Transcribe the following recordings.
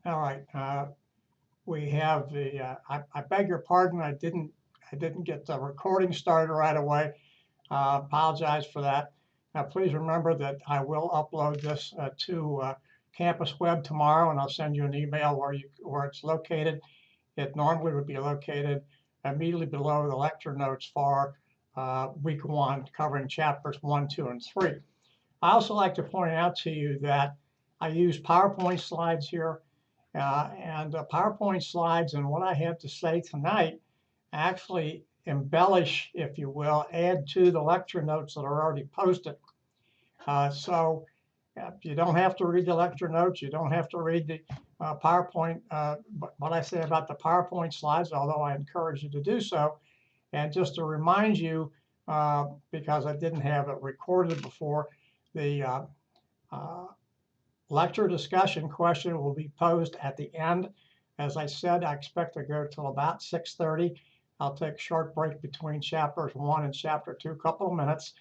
All right. We have the. I beg your pardon. I didn't get the recording started right away. Apologize for that. Please remember that I will upload this to Campus Web tomorrow, and I'll send you an email where it's located. It normally would be located immediately below the lecture notes for week one, covering chapters 1, 2, and 3. I also like to point out to you that I use PowerPoint slides here, and PowerPoint slides and what I have to say tonight actually embellish, if you will, add to the lecture notes that are already posted. So you don't have to read the lecture notes. You don't have to read the PowerPoint, what I say about the PowerPoint slides, although I encourage you to do so. And just to remind you, because I didn't have it recorded before, the lecture discussion question will be posed at the end. As I said, I expect to go till about 6:30. I'll take a short break between chapters 1 and chapter 2, a couple of minutes,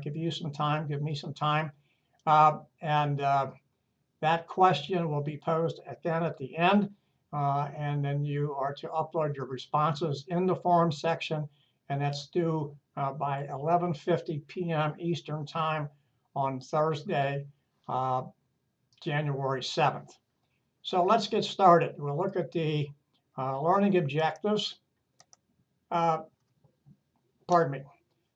give you some time, give me some time. And that question will be posed again at the end. And then you are to upload your responses in the forum section, and that's due by 11:50 p.m. Eastern Time on Thursday, January 7th. So let's get started. We'll look at the learning objectives. Pardon me.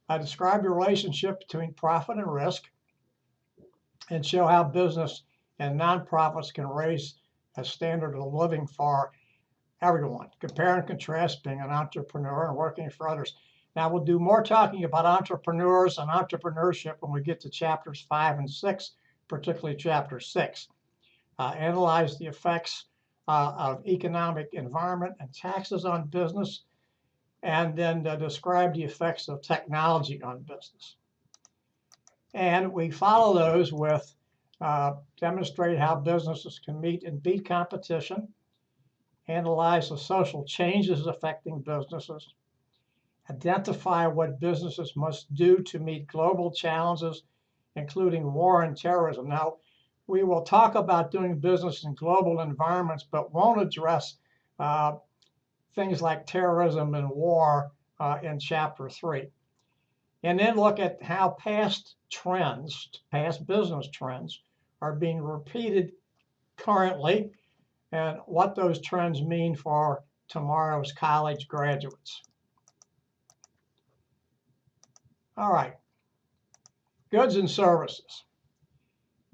I describe the relationship between profit and risk and show how business and nonprofits can raise a standard of living for everyone. Compare and contrast being an entrepreneur and working for others. Now we'll do more talking about entrepreneurs and entrepreneurship when we get to chapters 5 and 6, particularly chapter 6. Analyze the effects of economic environment and taxes on business, and then describe the effects of technology on business. And we follow those with demonstrate how businesses can meet and beat competition, analyze the social changes affecting businesses, identify what businesses must do to meet global challenges, including war and terrorism. Now, we will talk about doing business in global environments, but won't address things like terrorism and war in chapter 3. And then look at how past business trends, are being repeated currently and what those trends mean for tomorrow's college graduates. All right, goods and services.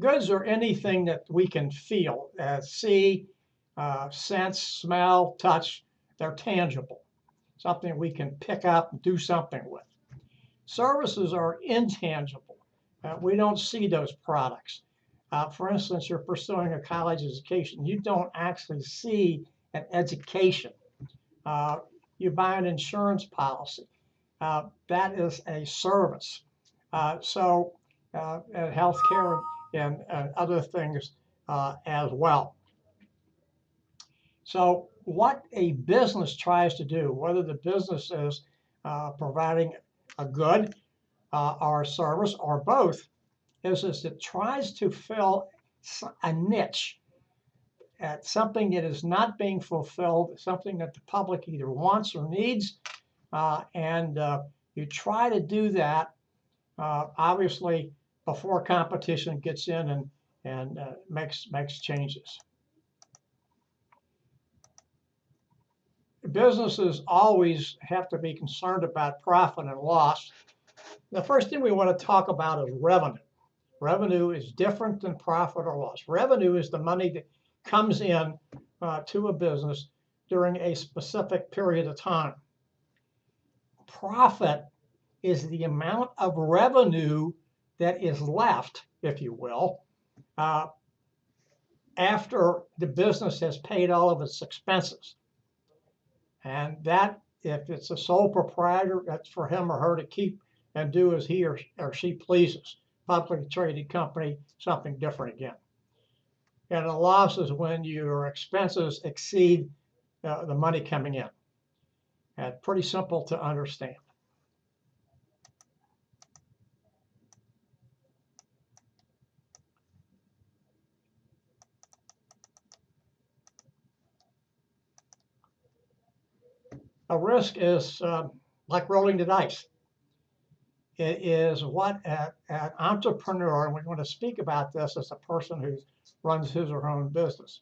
Goods are anything that we can feel, see, sense, smell, touch. They're tangible, something we can pick up and do something with. Services are intangible. We don't see those products. For instance, you're pursuing a college education. You don't actually see an education. You buy an insurance policy. That is a service. So healthcare and other things as well. So what a business tries to do, whether the business is providing a good or a service or both, is it tries to fill a niche at something that is not being fulfilled, something that the public either wants or needs, and you try to do that, obviously, before competition gets in and makes changes. Businesses always have to be concerned about profit and loss. The first thing we want to talk about is revenue. Revenue is different than profit or loss. Revenue is the money that comes in to a business during a specific period of time. Profit is the amount of revenue that is left, if you will, after the business has paid all of its expenses. And that, if it's a sole proprietor, that's for him or her to keep and do as he or she pleases. Publicly traded company, something different again. And a loss is when your expenses exceed the money coming in. And pretty simple to understand. A risk is like rolling the dice. It is what an entrepreneur, and we want to speak about this as a person who runs his or her own business,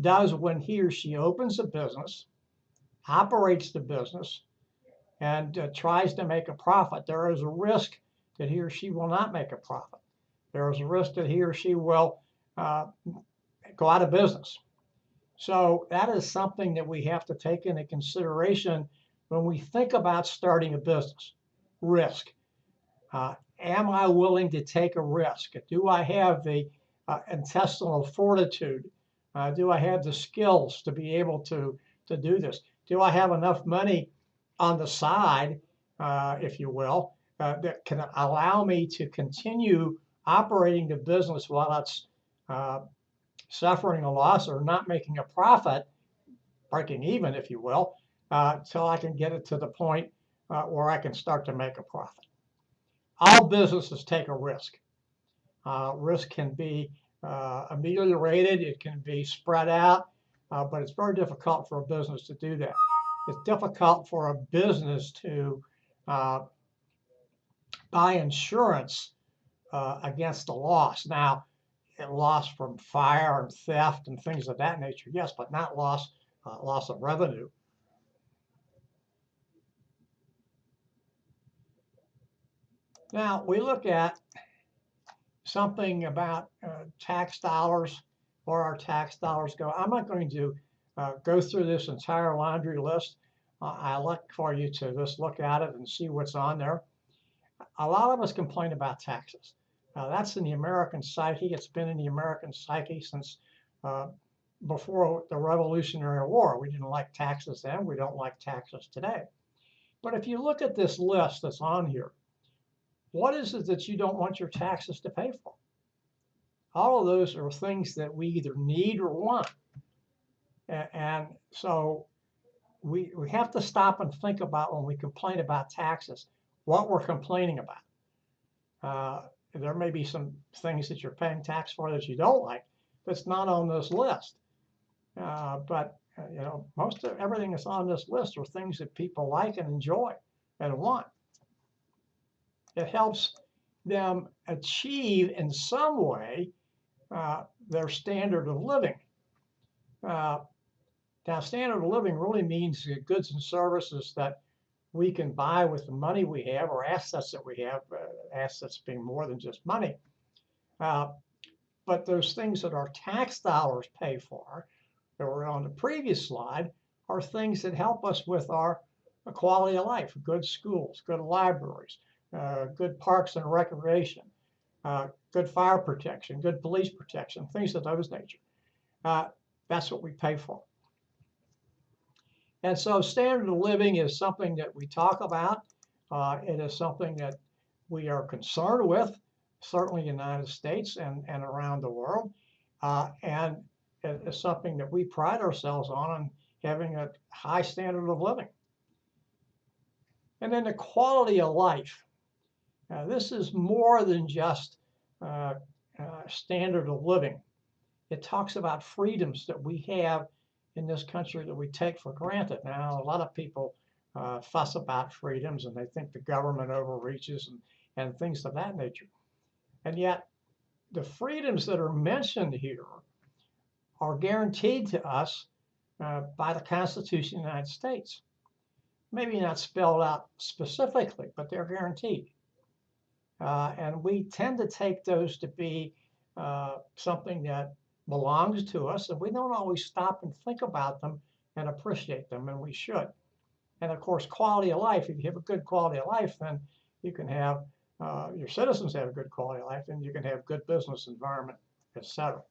does when he or she opens a business, operates the business, and tries to make a profit. There is a risk that he or she will not make a profit. There is a risk that he or she will go out of business. So that is something that we have to take into consideration when we think about starting a business. Risk. Am I willing to take a risk? Do I have the intestinal fortitude? Do I have the skills to be able to do this? Do I have enough money on the side, if you will, that can allow me to continue operating the business while it's suffering a loss or not making a profit, breaking even, if you will, till I can get it to the point where I can start to make a profit. All businesses take a risk. Risk can be ameliorated, it can be spread out, but it's very difficult for a business to do that. It's difficult for a business to buy insurance against a loss. Now, loss from fire and theft and things of that nature, yes, but not loss of revenue. Now, we look at something about tax dollars, where our tax dollars go. I'm not going to go through this entire laundry list. I look for you to just look at it and see what's on there. A lot of us complain about taxes. That's in the American psyche. It's been in the American psyche since before the Revolutionary War. We didn't like taxes then. We don't like taxes today. But if you look at this list that's on here, what is it that you don't want your taxes to pay for? All of those are things that we either need or want. And so we have to stop and think about when we complain about taxes, what we're complaining about. There may be some things that you're paying tax for that you don't like that's not on this list. But you know, most of everything that's on this list are things that people like and enjoy and want. It helps them achieve in some way their standard of living. Now, standard of living really means goods and services that we can buy with the money we have or assets that we have, assets being more than just money. But those things that our tax dollars pay for, that were on the previous slide, are things that help us with our quality of life, good schools, good libraries, good parks and recreation, good fire protection, good police protection, things of those nature. That's what we pay for. And so standard of living is something that we talk about. It is something that we are concerned with, certainly in the United States and around the world. And it is something that we pride ourselves on having a high standard of living. And then the quality of life. This is more than just standard of living. It talks about freedoms that we have in this country that we take for granted. Now, a lot of people fuss about freedoms and they think the government overreaches and things of that nature. And yet, the freedoms that are mentioned here are guaranteed to us by the Constitution of the United States. Maybe not spelled out specifically, but they're guaranteed. And we tend to take those to be something that belongs to us, and we don't always stop and think about them and appreciate them, and we should. And of course, quality of life, if you have a good quality of life, then you can have, your citizens have a good quality of life, and you can have good business environment, etc.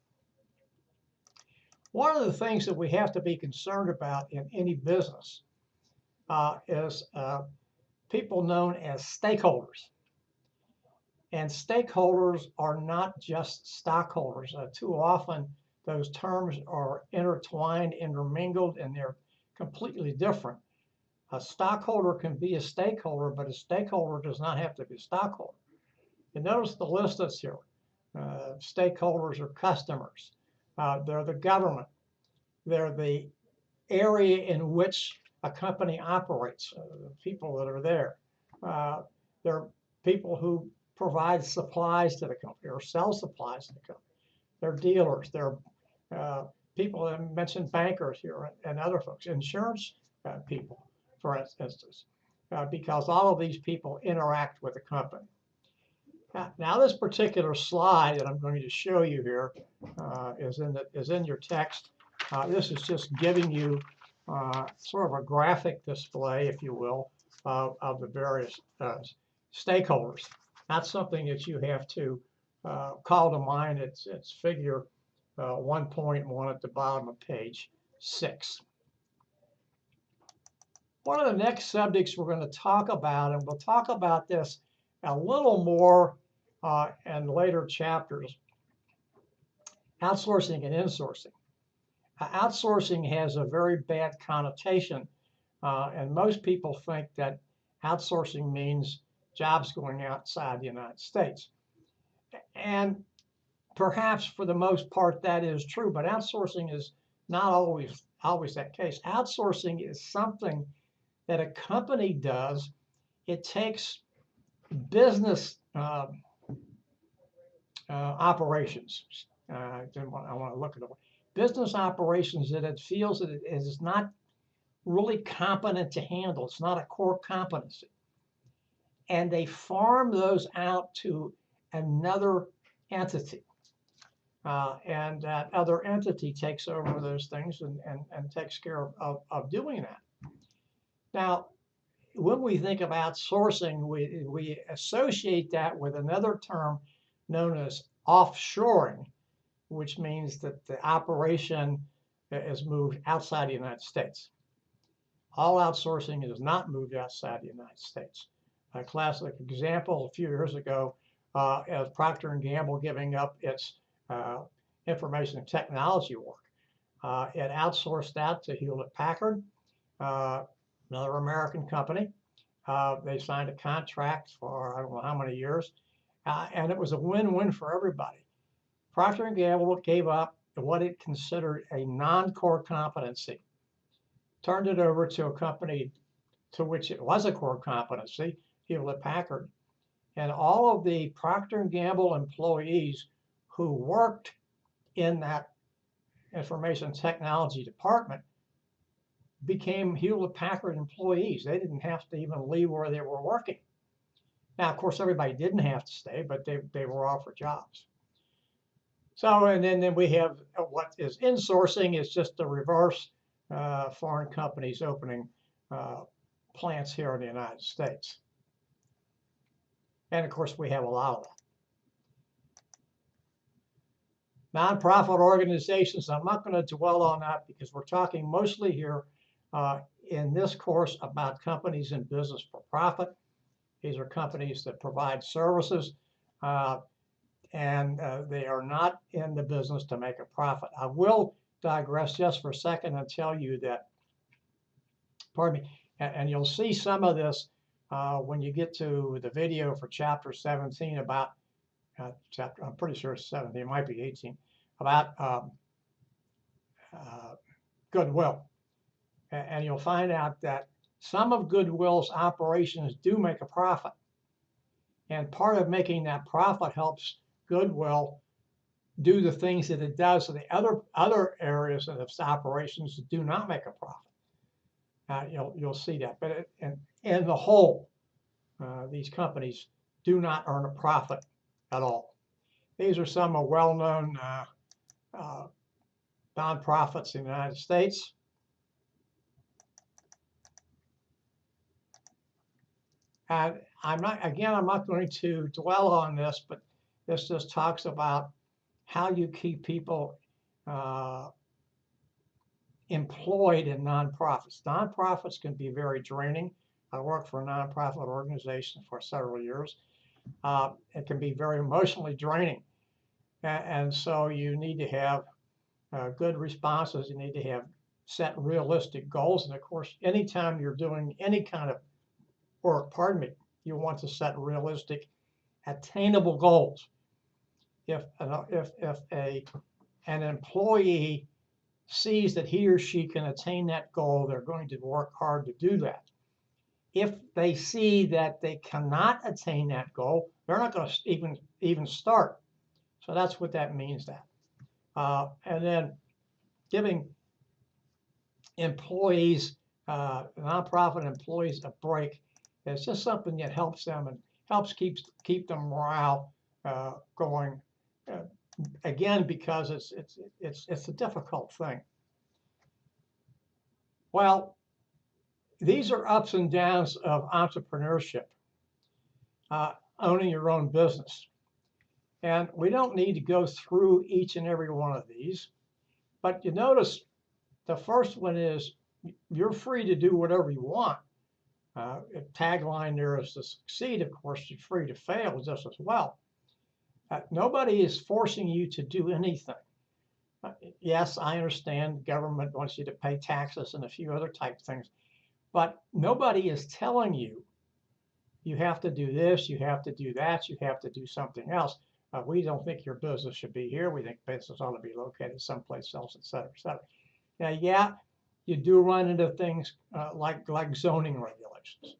One of the things that we have to be concerned about in any business is people known as stakeholders. And stakeholders are not just stockholders. Too often, those terms are intertwined, intermingled, and they're completely different. A stockholder can be a stakeholder, but a stakeholder does not have to be a stockholder. And notice the list that's here. Stakeholders are customers. They're the government. They're the area in which a company operates, the people that are there. They're people who provide supplies to the company or sell supplies to the company. They're dealers. They're people that mentioned bankers here and other folks, insurance people, for instance, because all of these people interact with the company. Now this particular slide that I'm going to show you here is in your text. This is just giving you sort of a graphic display, if you will, of the various stakeholders. Not something that you have to call to mind. It's figure 1.1 at the bottom of page 6. One of the next subjects we're going to talk about, and we'll talk about this a little more in later chapters, outsourcing and insourcing. Outsourcing has a very bad connotation, and most people think that outsourcing means jobs going outside the United States. And perhaps for the most part that is true, but outsourcing is not always that case. Outsourcing is something that a company does. It takes business operations. I want to look at it. Business operations that it feels that it is not really competent to handle. It's not a core competency. And they farm those out to another entity. And that other entity takes over those things and takes care of doing that. Now, when we think of outsourcing, we associate that with another term known as offshoring, which means that the operation is moved outside the United States. All outsourcing is not moved outside the United States. A classic example a few years ago, as Procter & Gamble giving up its information and technology work. It outsourced out to Hewlett Packard, another American company. They signed a contract for I don't know how many years, and it was a win-win for everybody. Procter & Gamble gave up what it considered a non-core competency, turned it over to a company to which it was a core competency, Hewlett Packard. And all of the Procter & Gamble employees who worked in that information technology department became Hewlett Packard employees. They didn't have to even leave where they were working. Now, of course, everybody didn't have to stay, but they were offered jobs. So, and then we have what is insourcing is just the reverse, foreign companies opening plants here in the United States. And of course, we have a lot of that. Nonprofit organizations, I'm not going to dwell on that because we're talking mostly here in this course about companies in business for profit. These are companies that provide services and they are not in the business to make a profit. I will digress just for a second and tell you that, pardon me, and you'll see some of this when you get to the video for chapter 17 about, I'm pretty sure it's 17, it might be 18, about goodwill. And you'll find out that some of Goodwill's operations do make a profit. And part of making that profit helps Goodwill do the things that it does. So the other areas of its operations do not make a profit. You'll see that. But in the whole, these companies do not earn a profit at all. These are some well-known nonprofits in the United States. And I'm not going to dwell on this, but this just talks about how you keep people employed in nonprofits. Nonprofits can be very draining. I worked for a nonprofit organization for several years. It can be very emotionally draining. And so you need to have good responses. You need to have set realistic goals. And of course, anytime you're doing any kind of work, you want to set realistic, attainable goals. If an employee sees that he or she can attain that goal, they're going to work hard to do that. If they see that they cannot attain that goal, they're not going to even start. So that's what that means. And then giving employees, nonprofit employees, a break is just something that helps them and helps keep them morale going. Again, because it's a difficult thing. Well, these are ups and downs of entrepreneurship, owning your own business. And we don't need to go through each and every one of these, but you notice the first one is you're free to do whatever you want. Tagline there is to succeed. Of course, you're free to fail just as well. Nobody is forcing you to do anything. Yes, I understand government wants you to pay taxes and a few other type things, but nobody is telling you you have to do this, you have to do that, you have to do something else. We don't think your business should be here. We think business ought to be located someplace else, et cetera, et cetera. Now, yeah, you do run into things like zoning regulations,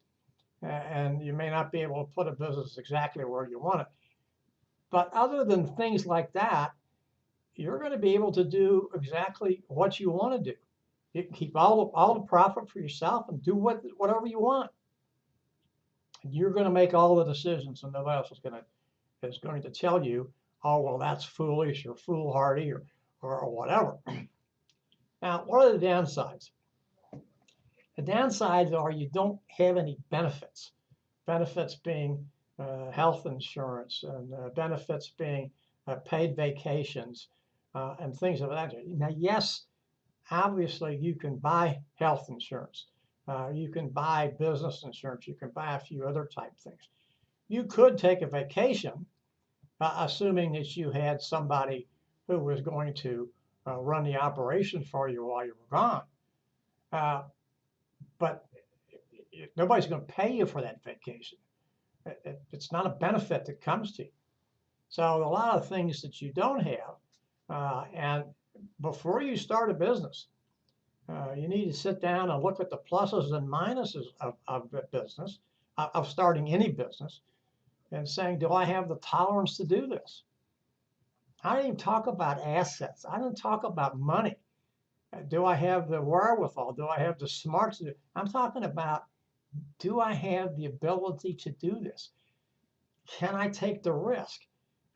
and you may not be able to put a business exactly where you want it. But other than things like that, you're going to be able to do exactly what you want to do. You can keep all the profit for yourself and do whatever you want. You're going to make all the decisions, and nobody else is going to tell you, oh, well, that's foolish or foolhardy or whatever. Now, what are the downsides? The downsides are you don't have any benefits. Benefits being health insurance, and benefits being paid vacations and things of that nature. Now, yes, obviously you can buy health insurance. You can buy business insurance. You can buy a few other type things. You could take a vacation, assuming that you had somebody who was going to run the operation for you while you were gone. But nobody's going to pay you for that vacation. It's not a benefit that comes to you. So a lot of things that you don't have. And before you start a business, you need to sit down and look at the pluses and minuses of the business, of starting any business, and saying, do I have the tolerance to do this? I didn't even talk about assets. I didn't talk about money. Do I have the wherewithal? Do I have the smarts to do it? I'm talking about, do I have the ability to do this? Can I take the risk?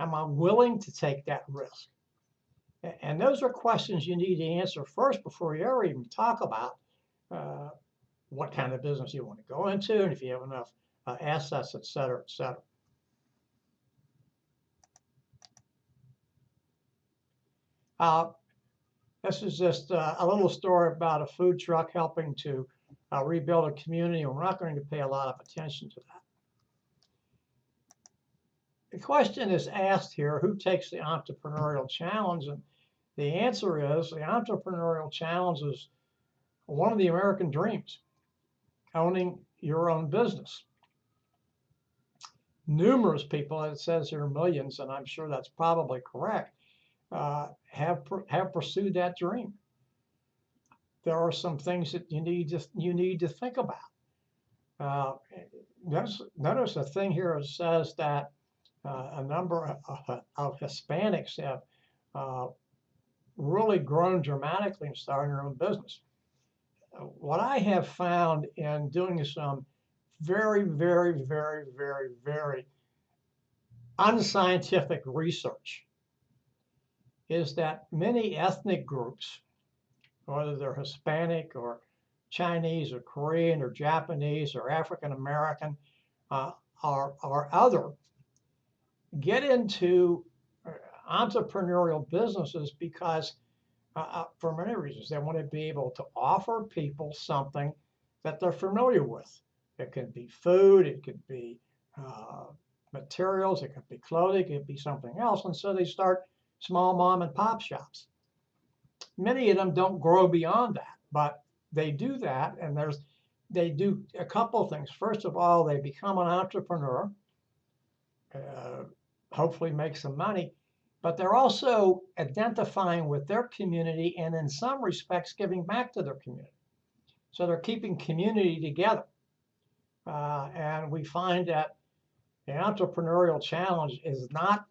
Am I willing to take that risk? And those are questions you need to answer first before you ever even talk about what kind of business you want to go into, and if you have enough assets, et cetera, et cetera. This is just a little story about a food truck helping to rebuild a community, and we're not going to pay a lot of attention to that. The question is asked here, who takes the entrepreneurial challenge? And the answer is the entrepreneurial challenge is one of the American dreams, owning your own business. Numerous people, it says here millions, and I'm sure that's probably correct, have pursued that dream. There are some things that you need to think about. Notice a thing here that says that a number of Hispanics have really grown dramatically in starting their own business. What I have found in doing some very, very, very, very, very unscientific research is that many ethnic groups, whether they're Hispanic or Chinese or Korean or Japanese or African American or other, get into entrepreneurial businesses because for many reasons. They want to be able to offer people something that they're familiar with. It could be food, it could be materials, it could be clothing, it could be something else. And so they start small mom and pop shops. Many of them don't grow beyond that, but they do that, and they do a couple of things. First of all, they become an entrepreneur, hopefully make some money, but they're also identifying with their community and in some respects giving back to their community. So they're keeping community together. And we find that the entrepreneurial challenge is not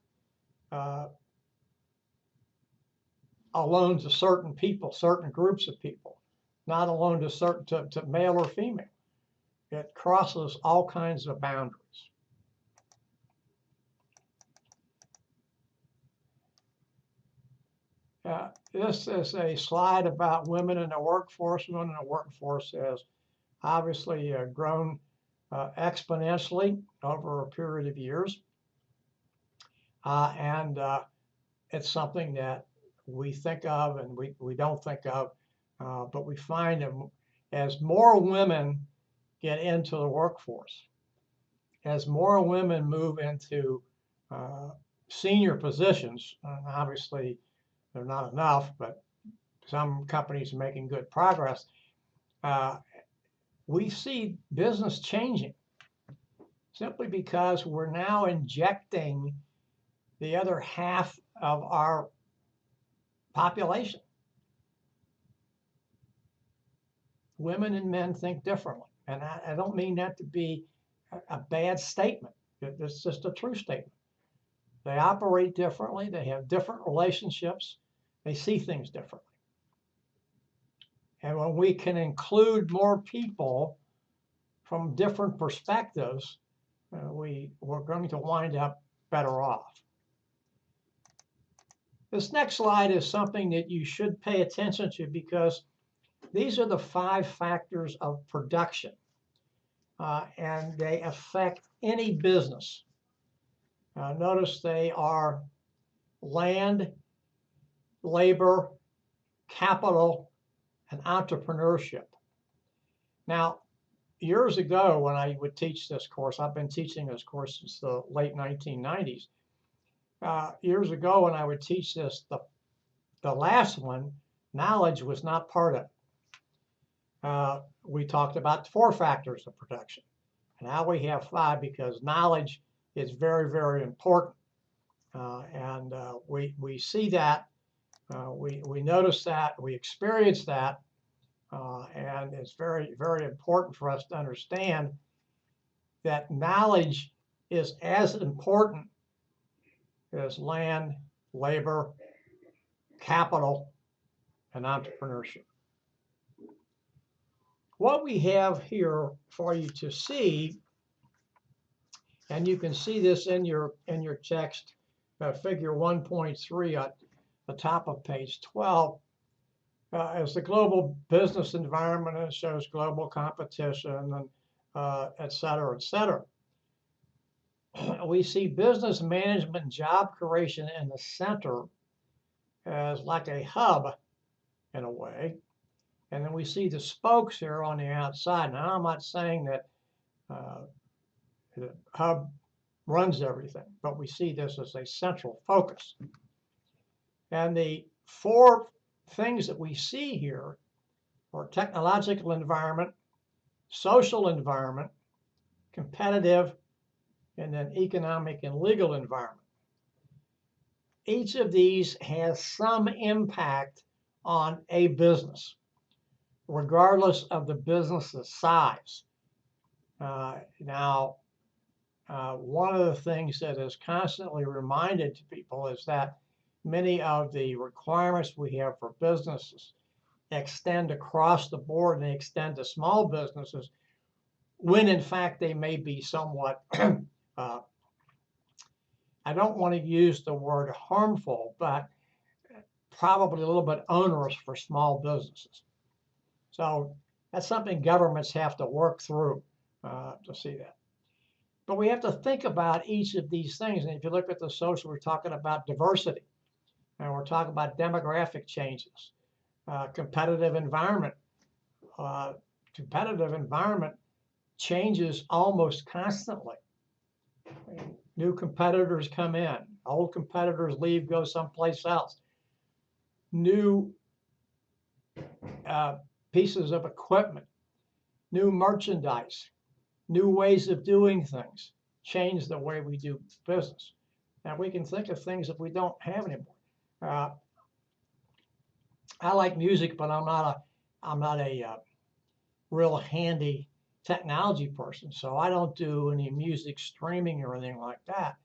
alone to certain people, certain groups of people, not alone to male or female. It crosses all kinds of boundaries. This is a slide about women in the workforce. Women in the workforce has obviously grown exponentially over a period of years. And it's something that we think of and we don't think of, but we find that as more women get into the workforce, as more women move into senior positions, obviously they're not enough, but some companies are making good progress, we see business changing simply because we're now injecting the other half of our population. Women and men think differently. And I don't mean that to be a bad statement. It's just a true statement. They operate differently. They have different relationships. They see things differently. And when we can include more people from different perspectives, we're going to wind up better off. This next slide is something that you should pay attention to because these are the 5 factors of production, and they affect any business. Notice they are land, labor, capital, and entrepreneurship. Now, years ago when I would teach this course, I've been teaching this course since the late 1990s. Years ago when I would teach this, the last one, knowledge was not part of it. We talked about 4 factors of production. And now we have 5 because knowledge is very, very important. And we see that, we notice that, we experience that, and it's very, very important for us to understand that knowledge is as important as land, labor, capital, and entrepreneurship. What we have here for you to see, and you can see this in your text, figure 1.3 at the top of page 12, is the global business environment, and it shows global competition and et cetera, et cetera. We see business management and job creation in the center as like a hub in a way. And then we see the spokes here on the outside. Now, I'm not saying that the hub runs everything, but we see this as a central focus. And the 4 things that we see here are technological environment, social environment, competitive, and then economic and legal environment. Each of these has some impact on a business, regardless of the business's size. Now, one of the things that is constantly reminded to people is that many of the requirements we have for businesses extend across the board and they extend to small businesses when in fact they may be somewhat, I don't want to use the word harmful, but probably a little bit onerous for small businesses. So that's something governments have to work through to see that. But we have to think about each of these things. And if you look at the social, we're talking about diversity, and we're talking about demographic changes, competitive environment. Competitive environment changes almost constantly. New competitors come in, old competitors leave, go someplace else. New pieces of equipment, new merchandise, new ways of doing things change the way we do business. And we can think of things that we don't have anymore. Uh, I like music, but I'm not a real handy technology person, so I don't do any music streaming or anything like that.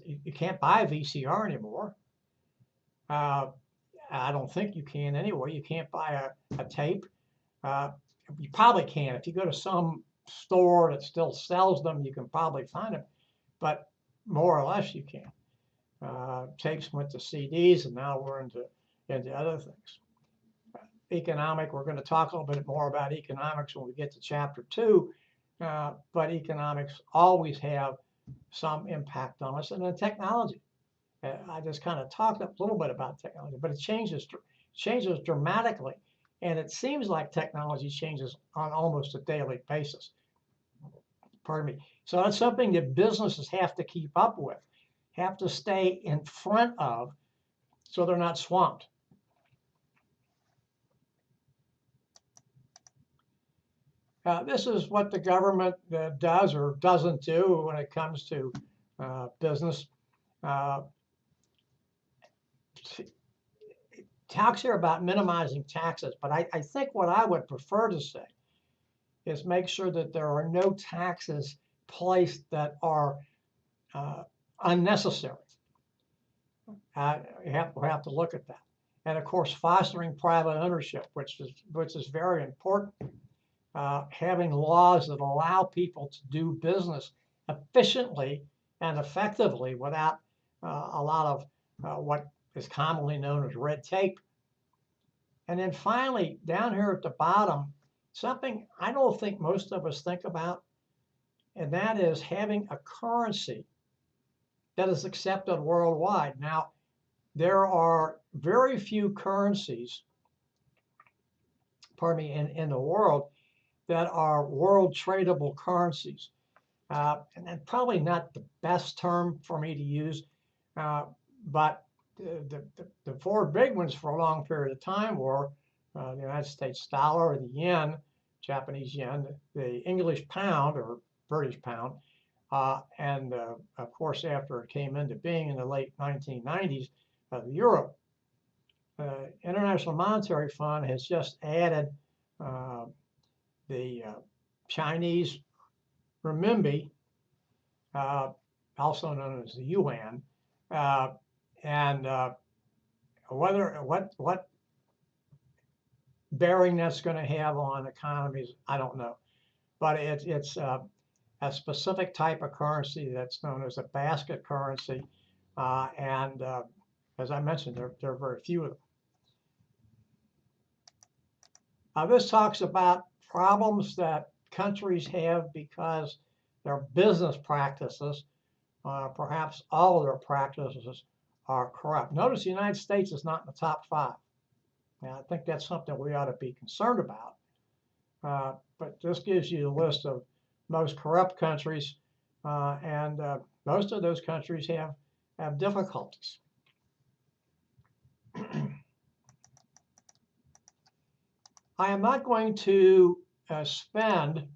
You can't buy a VCR anymore. Uh, I don't think you can anyway. You can't buy a tape. Uh, you probably can. If you go to some store that still sells them, you can probably find them, but more or less you can. Tapes went to CDs, and now we're into other things. We're going to talk a little bit more about economics when we get to chapter 2, but economics always have some impact on us, and then technology. I just kind of talked a little bit about technology, but it changes dramatically, and it seems like technology changes on almost a daily basis. Pardon me. So that's something that businesses have to keep up with, have to stay in front of, so they're not swamped. This is what the government does or doesn't do when it comes to business. Uh, Talks here about minimizing taxes, but I think what I would prefer to say is make sure that there are no taxes placed that are unnecessary. We have to look at that. And of course, fostering private ownership, which is very important. Having laws that allow people to do business efficiently and effectively without a lot of what is commonly known as red tape. And then finally, down here at the bottom, something I don't think most of us think about, and that is having a currency that is accepted worldwide. Now, there are very few currencies, pardon me, in the world that are world tradable currencies. And that's probably not the best term for me to use, but the four big ones for a long period of time were the United States dollar or the yen, Japanese yen, the English pound or British pound, and of course, after it came into being in the late 1990s, the euro. International Monetary Fund has just added the Chinese renminbi, also known as the yuan, and what bearing that's going to have on economies, I don't know. But it's a specific type of currency that's known as a basket currency, and as I mentioned, there are very few of them. This talks about problems that countries have because their business practices, perhaps all of their practices, are corrupt. Notice the United States is not in the top 5. Now, I think that's something we ought to be concerned about. But this gives you a list of most corrupt countries, and most of those countries have difficulties. I am not going to spend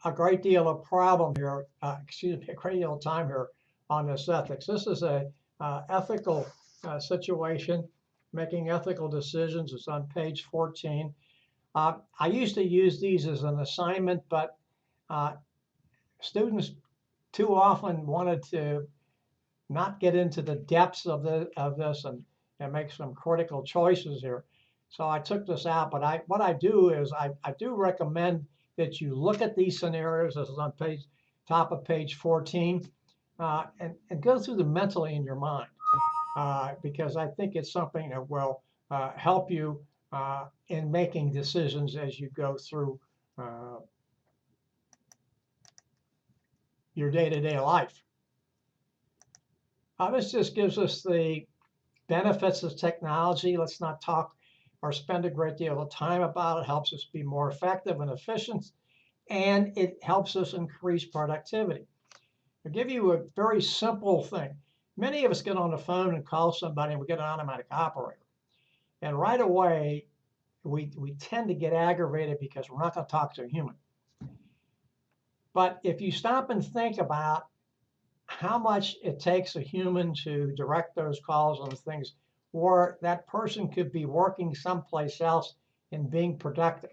a great deal of problem here, a great deal of time here on this ethics. This is a ethical situation, making ethical decisions. It's on page 14. I used to use these as an assignment, but students too often wanted to not get into the depths of this and make some critical choices here. So I took this out, but what I do is I do recommend that you look at these scenarios. This is on top of page 14, and go through them mentally in your mind, because I think it's something that will help you in making decisions as you go through your day-to-day life. This just gives us the benefits of technology. Let's not talk or spend a great deal of time about it. It helps us be more effective and efficient, and it helps us increase productivity. I'll give you a very simple thing. Many of us get on the phone and call somebody, and we get an automatic operator. And right away, we tend to get aggravated because we're not going to talk to a human. But if you stop and think about how much it takes a human to direct those calls on things, or that person could be working someplace else and being productive.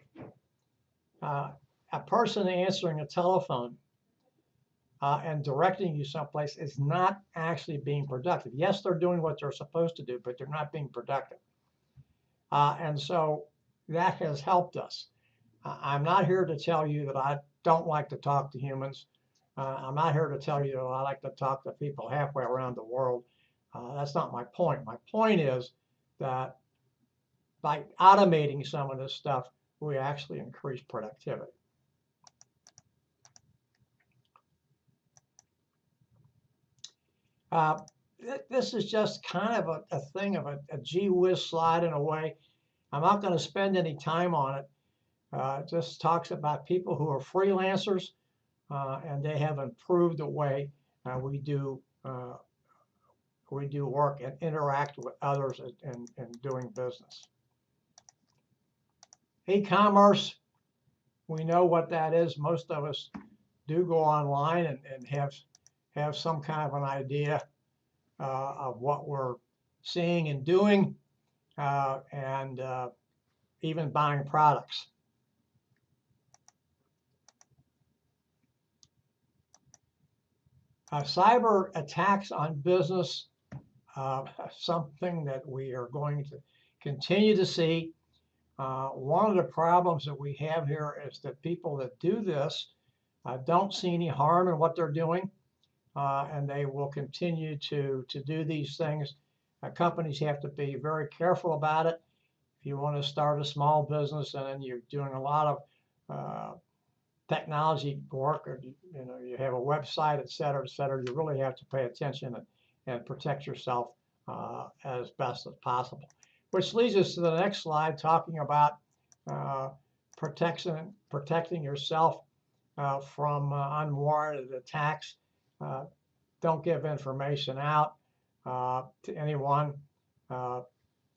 A person answering a telephone and directing you someplace is not actually being productive. Yes, they're doing what they're supposed to do, but they're not being productive. And so that has helped us. I'm not here to tell you that I don't like to talk to humans. I'm not here to tell you that I like to talk to people halfway around the world. That's not my point. My point is that by automating some of this stuff, we actually increase productivity. This is just kind of a thing of a gee whiz slide in a way. I'm not going to spend any time on it. It just talks about people who are freelancers, and they have improved the way we do work and interact with others in doing business. E-commerce, we know what that is. Most of us do go online and have some kind of an idea of what we're seeing and doing, and even buying products. Cyber attacks on business, something that we are going to continue to see. One of the problems that we have here is that people that do this don't see any harm in what they're doing, and they will continue to do these things. Companies have to be very careful about it. If you want to start a small business and then you're doing a lot of technology work, or you have a website, et cetera, you really have to pay attention and protect yourself as best as possible. Which leads us to the next slide, talking about protecting yourself from unwarranted attacks. Don't give information out to anyone.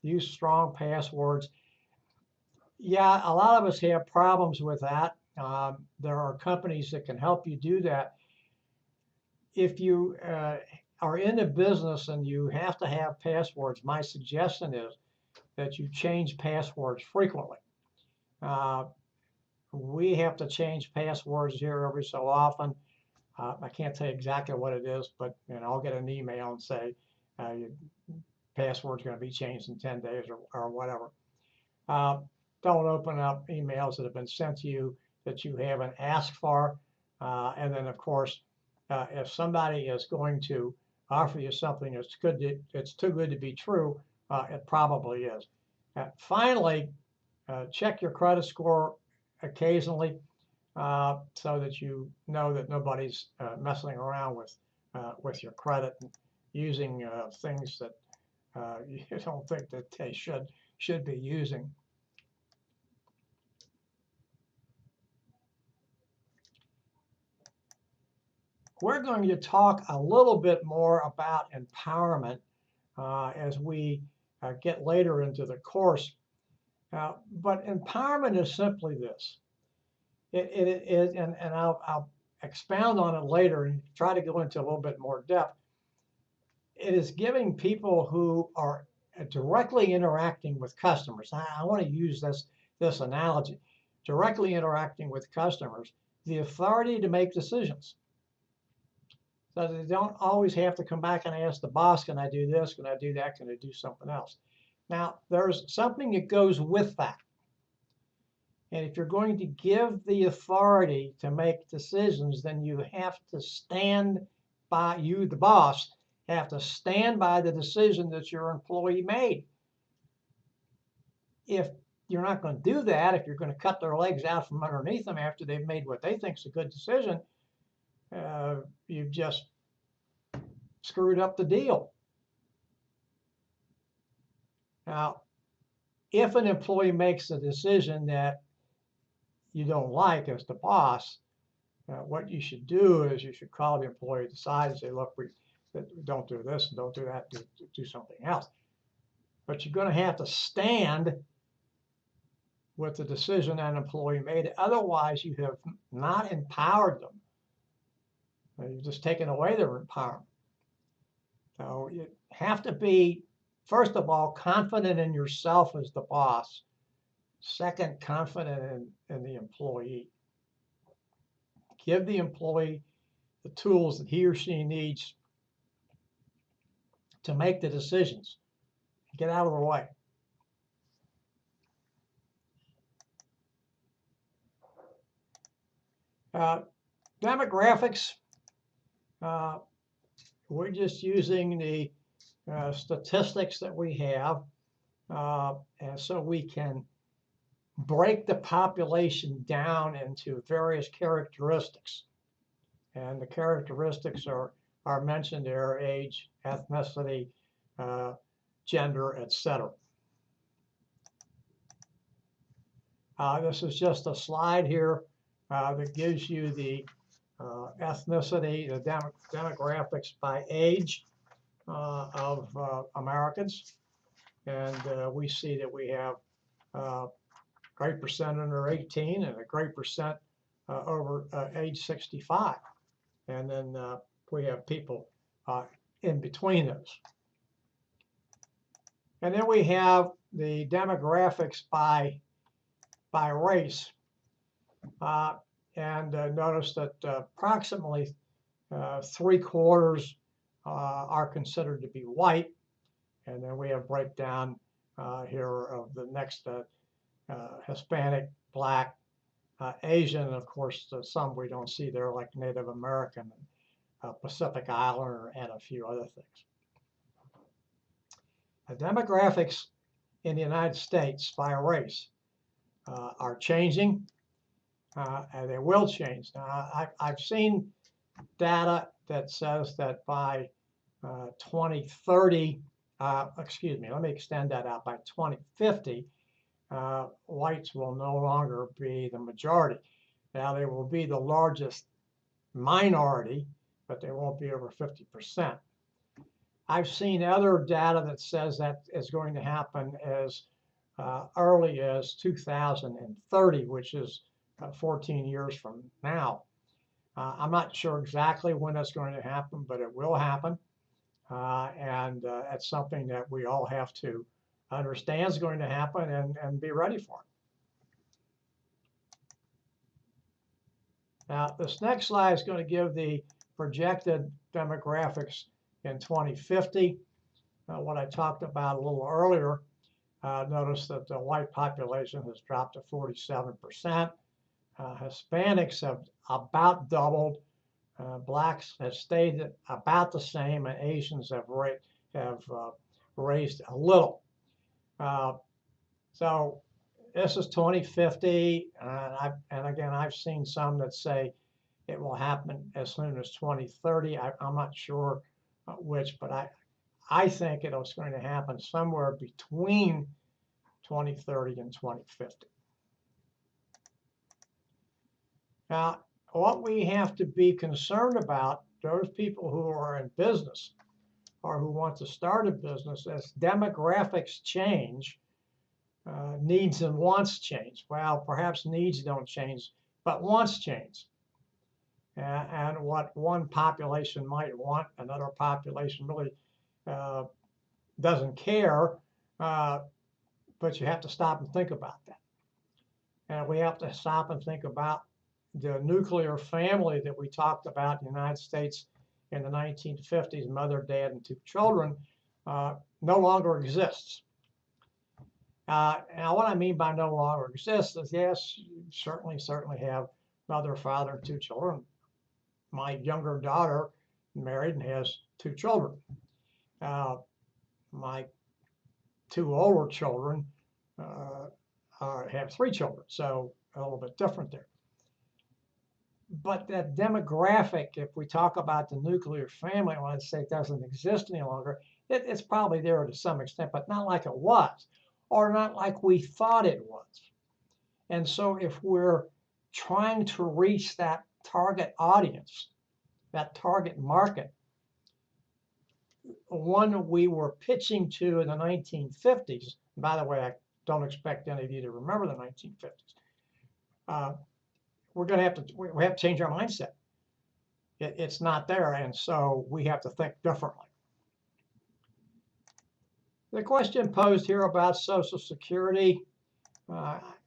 Use strong passwords. Yeah, a lot of us have problems with that. There are companies that can help you do that. If you are in a business and you have to have passwords, my suggestion is that you change passwords frequently. We have to change passwords here every so often. I can't tell you exactly what it is, but I'll get an email and say your password's going to be changed in 10 days or whatever. Don't open up emails that have been sent to you that you haven't asked for. And then, of course, if somebody is going to offer you something it's too good to be true, it probably is. Finally, check your credit score occasionally so that you know that nobody's messing around with your credit and using things that you don't think that they should be using. We're going to talk a little bit more about empowerment as we get later into the course. But empowerment is simply this. And I'll expound on it later and try to go into a little bit more depth. It is giving people who are directly interacting with customers. I want to use this analogy. Directly interacting with customers, the authority to make decisions. So they don't always have to come back and ask the boss, can I do this? Can I do that? Can I do something else? Now, there's something that goes with that. And if you're going to give the authority to make decisions, then you have to stand by, you, the boss, have to stand by the decision that your employee made. If you're not going to do that, if you're going to cut their legs out from underneath them after they've made what they think is a good decision, you've just screwed up the deal. Now, if an employee makes a decision that you don't like as the boss, what you should do is you should call the employee aside and say, look, we don't do this and don't do that, do something else. But you're going to have to stand with the decision that employee made. Otherwise, you have not empowered them You've just taken away their empowerment. So you have to be, first of all, confident in yourself as the boss. Second, confident in the employee. Give the employee the tools that he or she needs to make the decisions. Get out of the way. Demographics, we're just using the statistics that we have, and so we can break the population down into various characteristics. And the characteristics are mentioned there: age, ethnicity, gender, etc. This is just a slide here that gives you the ethnicity, the demographics by age of Americans. And we see that we have a great percent under 18 and a great percent over age 65. And then we have people in between those. And then we have the demographics by race. And notice that approximately 3/4 are considered to be white. And then we have breakdown here of the next Hispanic, Black, Asian, and of course some we don't see there, like Native American, Pacific Islander, and a few other things. The demographics in the United States by race are changing, and they will change. Now, I've seen data that says that by 2030, excuse me, let me extend that out, by 2050, whites will no longer be the majority. Now, they will be the largest minority, but they won't be over 50%. I've seen other data that says that is going to happen as early as 2030, which is 14 years from now. I'm not sure exactly when that's going to happen, but it will happen. And it's something that we all have to understand is going to happen and be ready for it. Now, this next slide is going to give the projected demographics in 2050. What I talked about a little earlier, notice that the white population has dropped to 47%. Hispanics have about doubled. Blacks have stayed about the same, and Asians have raised a little. So this is 2050, and again, I've seen some that say it will happen as soon as 2030. I'm not sure which, but I think it's going to happen somewhere between 2030 and 2050. Now, what we have to be concerned about, those people who are in business or who want to start a business, as demographics change, needs and wants change. Well, perhaps needs don't change, but wants change. And what one population might want, another population really doesn't care, but you have to stop and think about that. And we have to stop and think about the nuclear family that we talked about in the United States in the 1950s, mother, dad, and 2 children, no longer exists. Now, what I mean by no longer exists is, yes, you certainly have mother, father, and 2 children. My younger daughter married and has 2 children. My 2 older children have 3 children, so a little bit different there. But that demographic, if we talk about the nuclear family, when I say it doesn't exist any longer, it's probably there to some extent, but not like it was, or not like we thought it was. And so if we're trying to reach that target audience, that target market, one we were pitching to in the 1950s, and by the way, I don't expect any of you to remember the 1950s, we have to change our mindset. It's not there, and so we have to think differently. The question posed here about Social Security,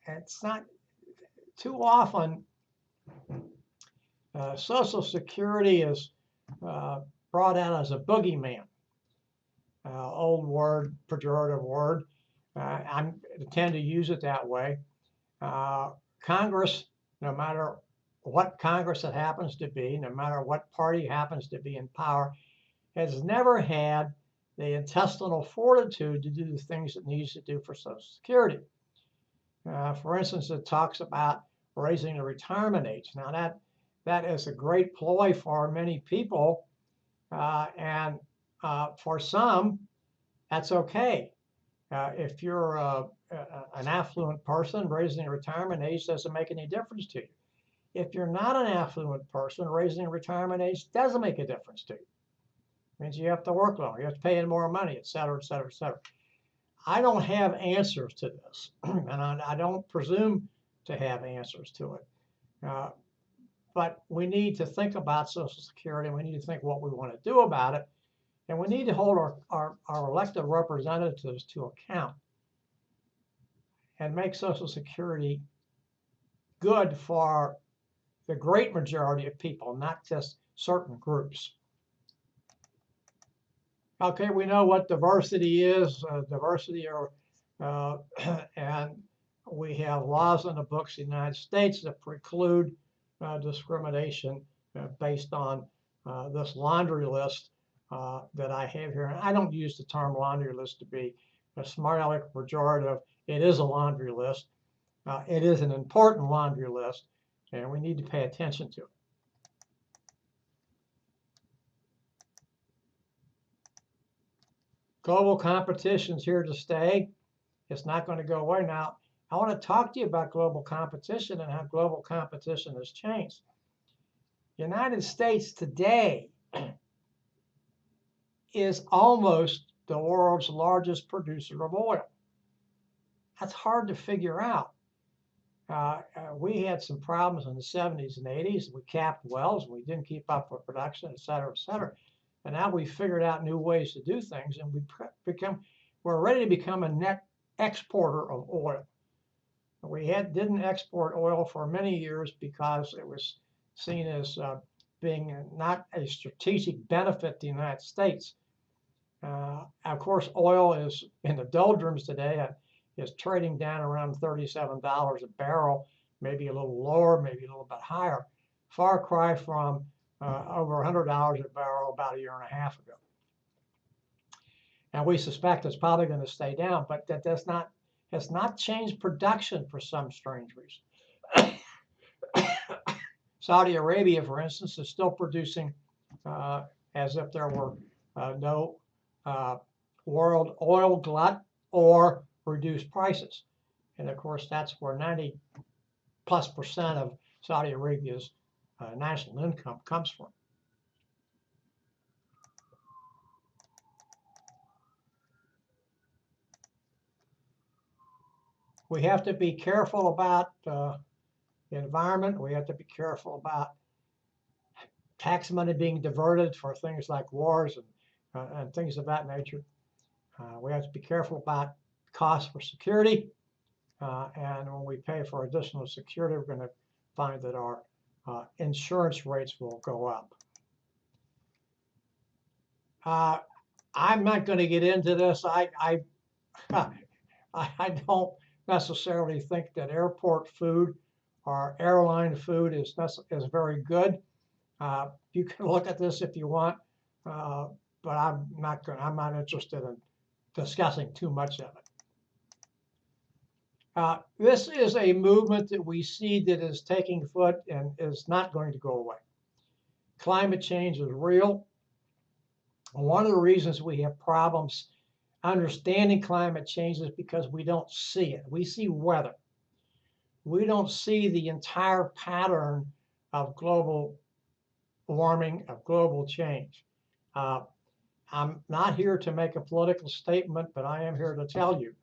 it's not too often. Social Security is brought out as a boogeyman, old word, pejorative word. I tend to use it that way. Congress, no matter what Congress it happens to be, no matter what party happens to be in power, has never had the intestinal fortitude to do the things it needs to do for Social Security. For instance, it talks about raising the retirement age. Now that is a great ploy for many people, and for some, that's okay. If you're an affluent person, raising the retirement age doesn't make any difference to you. If you're not an affluent person, raising the retirement age doesn't make a difference to you. It means you have to work longer, you have to pay in more money, et cetera, et cetera, et cetera. I don't have answers to this, and I don't presume to have answers to it. But we need to think about Social Security, and we need to think what we want to do about it, and we need to hold our elected representatives to account and make Social Security good for the great majority of people, not just certain groups. Okay, we know what diversity is. And we have laws on the books in the United States that preclude discrimination based on this laundry list that I have here. And I don't use the term laundry list to be a smart aleck pejorative. It is a laundry list. It is an important laundry list, and we need to pay attention to it. Global competition is here to stay. It's not going to go away. Now, I want to talk to you about global competition and how global competition has changed. The United States today is almost the world's largest producer of oil. That's hard to figure out. We had some problems in the 70s and 80s. We capped wells, and we didn't keep up with production, et cetera, et cetera. And now we figured out new ways to do things, and we're ready to become a net exporter of oil. We didn't export oil for many years because it was seen as being not a strategic benefit to the United States. Of course, oil is in the doldrums today. Is trading down around $37 a barrel, maybe a little lower, maybe a little bit higher. Far cry from over $100 a barrel about a year and a half ago. And we suspect it's probably going to stay down, but that has not changed production for some strange reason. Saudi Arabia, for instance, is still producing as if there were no world oil glut or reduced prices. And of course, that's where 90+% of Saudi Arabia's national income comes from. We have to be careful about the environment. We have to be careful about tax money being diverted for things like wars and things of that nature. We have to be careful about costs for security. And when we pay for additional security, we're going to find that our insurance rates will go up. I'm not going to get into this. I don't necessarily think that airport food or airline food is very good. You can look at this if you want, but I'm not interested in discussing too much of it. This is a movement that we see that is taking foot and is not going to go away. Climate change is real. One of the reasons we have problems understanding climate change is because we don't see it. We see weather. We don't see the entire pattern of global warming, of global change. I'm not here to make a political statement, but I am here to tell you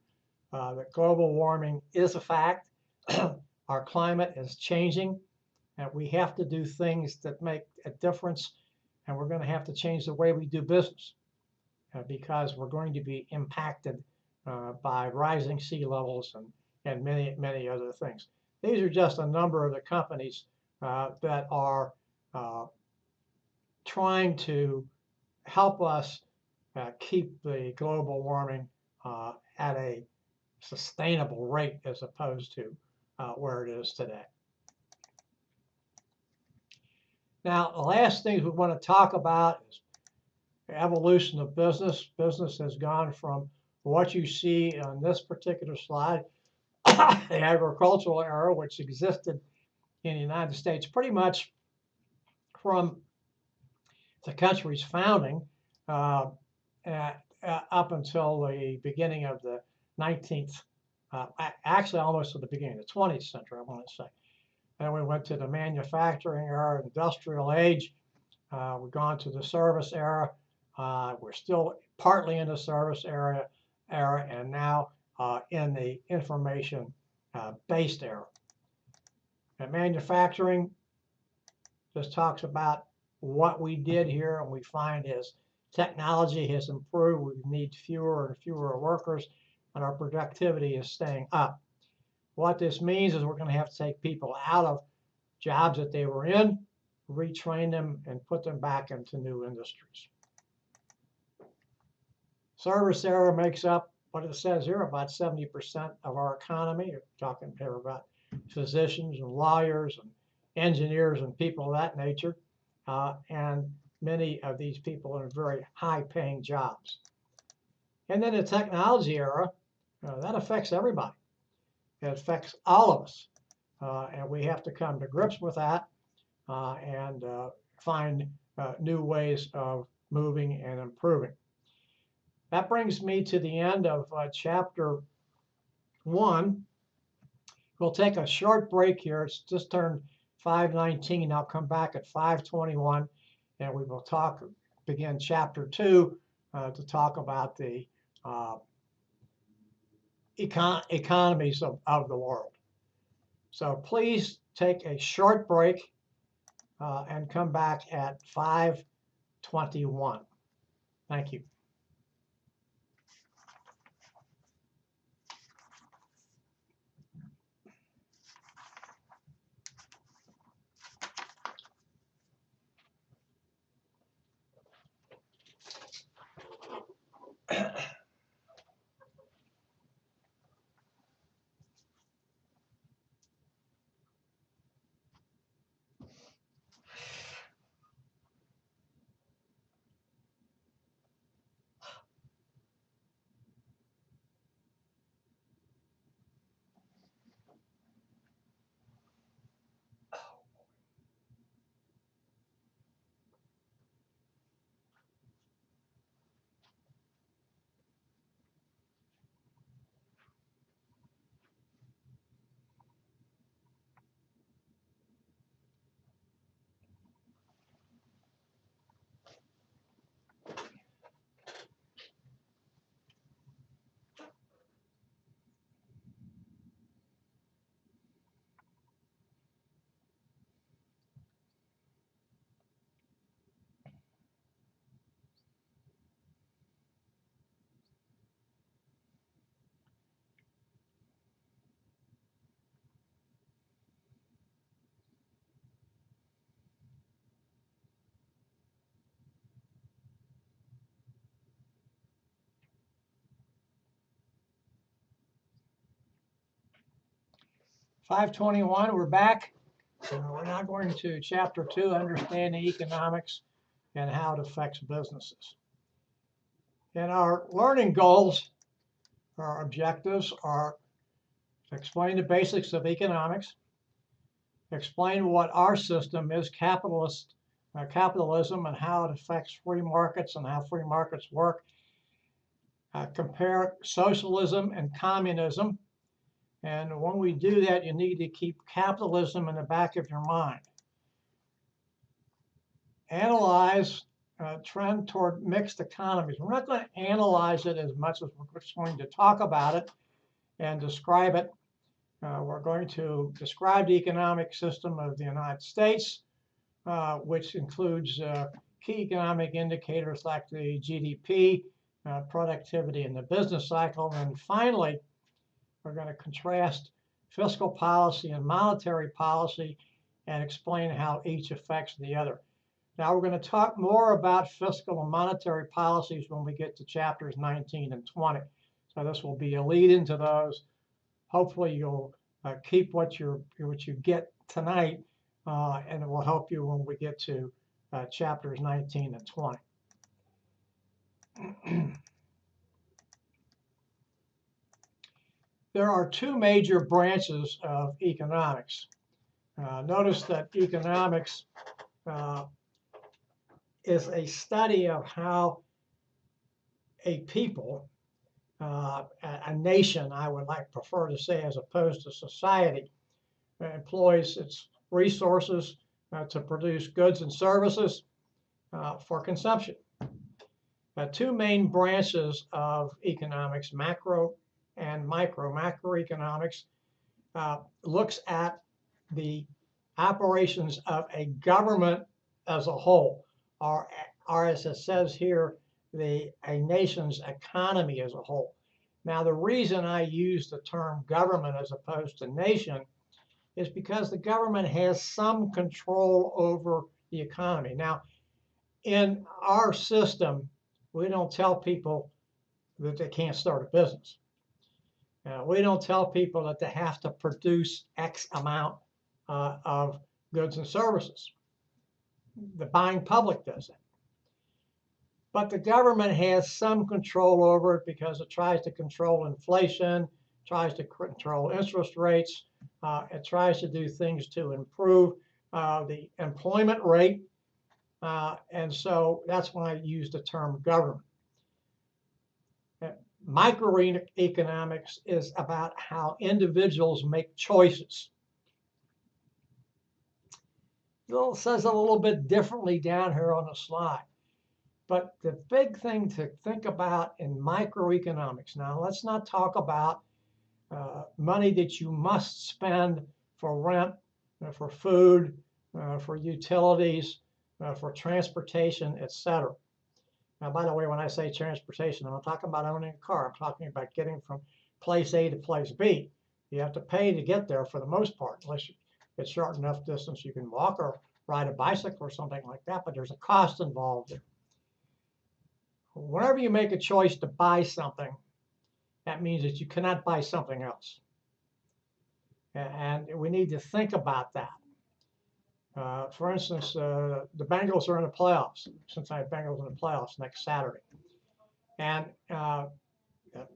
that global warming is a fact. Our climate is changing. And we have to do things that make a difference, and we're going to have to change the way we do business because we're going to be impacted by rising sea levels and many, many other things. These are just a number of the companies that are trying to help us keep the global warming at a sustainable rate as opposed to where it is today. Now, the last thing we want to talk about is the evolution of business. Business has gone from what you see on this particular slide, the agricultural era, which existed in the United States pretty much from the country's founding up until the beginning of the 19th, actually almost at the beginning of the 20th century, I want to say. Then we went to the manufacturing era, industrial age. We've gone to the service era. We're still partly in the service era, and now in the information-based era. And manufacturing just talks about what we did here, and we find is technology has improved. We need fewer and fewer workers, and our productivity is staying up. What this means is we're going to have to take people out of jobs that they were in, retrain them, and put them back into new industries. Service era makes up what it says here, about 70% of our economy. You're talking here about physicians and lawyers and engineers and people of that nature. And many of these people are in very high-paying jobs. And then the technology era, that affects everybody. It affects all of us. And we have to come to grips with that and find new ways of moving and improving. That brings me to the end of chapter 1. We'll take a short break here. It's just turned 5:19. I'll come back at 5:21, and we will begin chapter 2 to talk about the economies of the world. So please take a short break and come back at 5:21. Thank you. .521, we're back. We're now going to chapter 2, understanding economics and how it affects businesses. And our learning goals, our objectives are to explain the basics of economics, explain what our system is, capitalism, and how it affects free markets and how free markets work, compare socialism and communism. And when we do that, you need to keep capitalism in the back of your mind. Analyze trend toward mixed economies. We're not going to analyze it as much as we're just going to talk about it and describe it We're going to describe the economic system of the United States, which includes key economic indicators like the GDP, productivity, and the business cycle. And finally, we're going to contrast fiscal policy and monetary policy and explain how each affects the other. Now, we're going to talk more about fiscal and monetary policies when we get to chapters 19 and 20. So this will be a lead into those. Hopefully, you'll keep what you get tonight, and it will help you when we get to chapters 19 and 20. There are two major branches of economics. Notice that economics is a study of how a people, a nation, I would prefer to say, as opposed to society, employs its resources to produce goods and services for consumption. Two main branches of economics, macro and micro. Macroeconomics looks at the operations of a government as a whole, or as it says here, a nation's economy as a whole. Now, the reason I use the term government as opposed to nation is because the government has some control over the economy. Now, in our system, we don't tell people that they can't start a business. We don't tell people that they have to produce X amount of goods and services. The buying public does it. But the government has some control over it because it tries to control inflation, tries to control interest rates, it tries to do things to improve the employment rate. And so that's why I use the term government. Microeconomics is about how individuals make choices. It says it a little bit differently down here on the slide. But the big thing to think about in microeconomics, now let's not talk about money that you must spend for rent, for food, for utilities, for transportation, etc. Now, by the way, when I say transportation, I'm not talking about owning a car. I'm talking about getting from place A to place B. You have to pay to get there for the most part, unless it's short enough distance you can walk or ride a bicycle or something like that, but there's a cost involved there. Whenever you make a choice to buy something, that means that you cannot buy something else. And we need to think about that. For instance, the Bengals are in the playoffs, Cincinnati Bengals in the playoffs next Saturday. And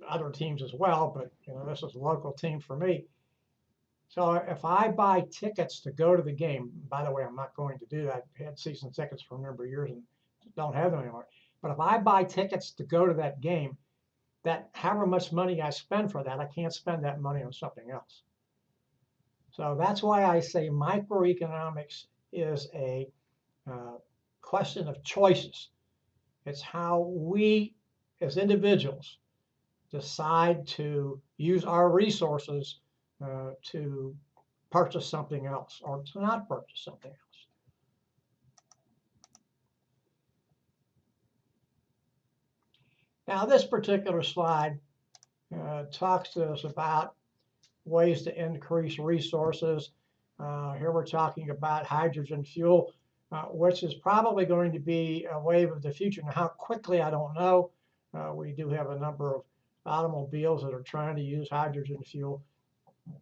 other teams as well, but this is a local team for me. So if I buy tickets to go to the game, by the way, I'm not going to do that. I had season tickets for a number of years and don't have them anymore. But if I buy tickets to go to that game, that however much money I spend for that, I can't spend that money on something else. So that's why I say microeconomics is a question of choices. It's how we as individuals decide to use our resources to purchase something else or to not purchase something else. Now, this particular slide talks to us about ways to increase resources. Here we're talking about hydrogen fuel, which is probably going to be a wave of the future. Now, how quickly, I don't know. We do have a number of automobiles that are trying to use hydrogen fuel.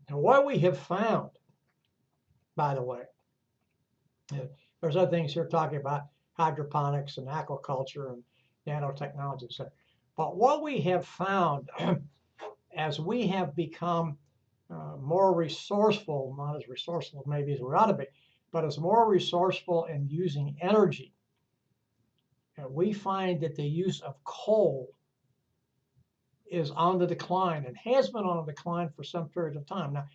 And what we have found, by the way, there's other things here talking about hydroponics and aquaculture and nanotechnology, etc. But what we have found as we have become more resourceful, not as resourceful maybe as we ought to be, but as more resourceful in using energy, we find that the use of coal is on the decline and has been on the decline for some period of time. Now,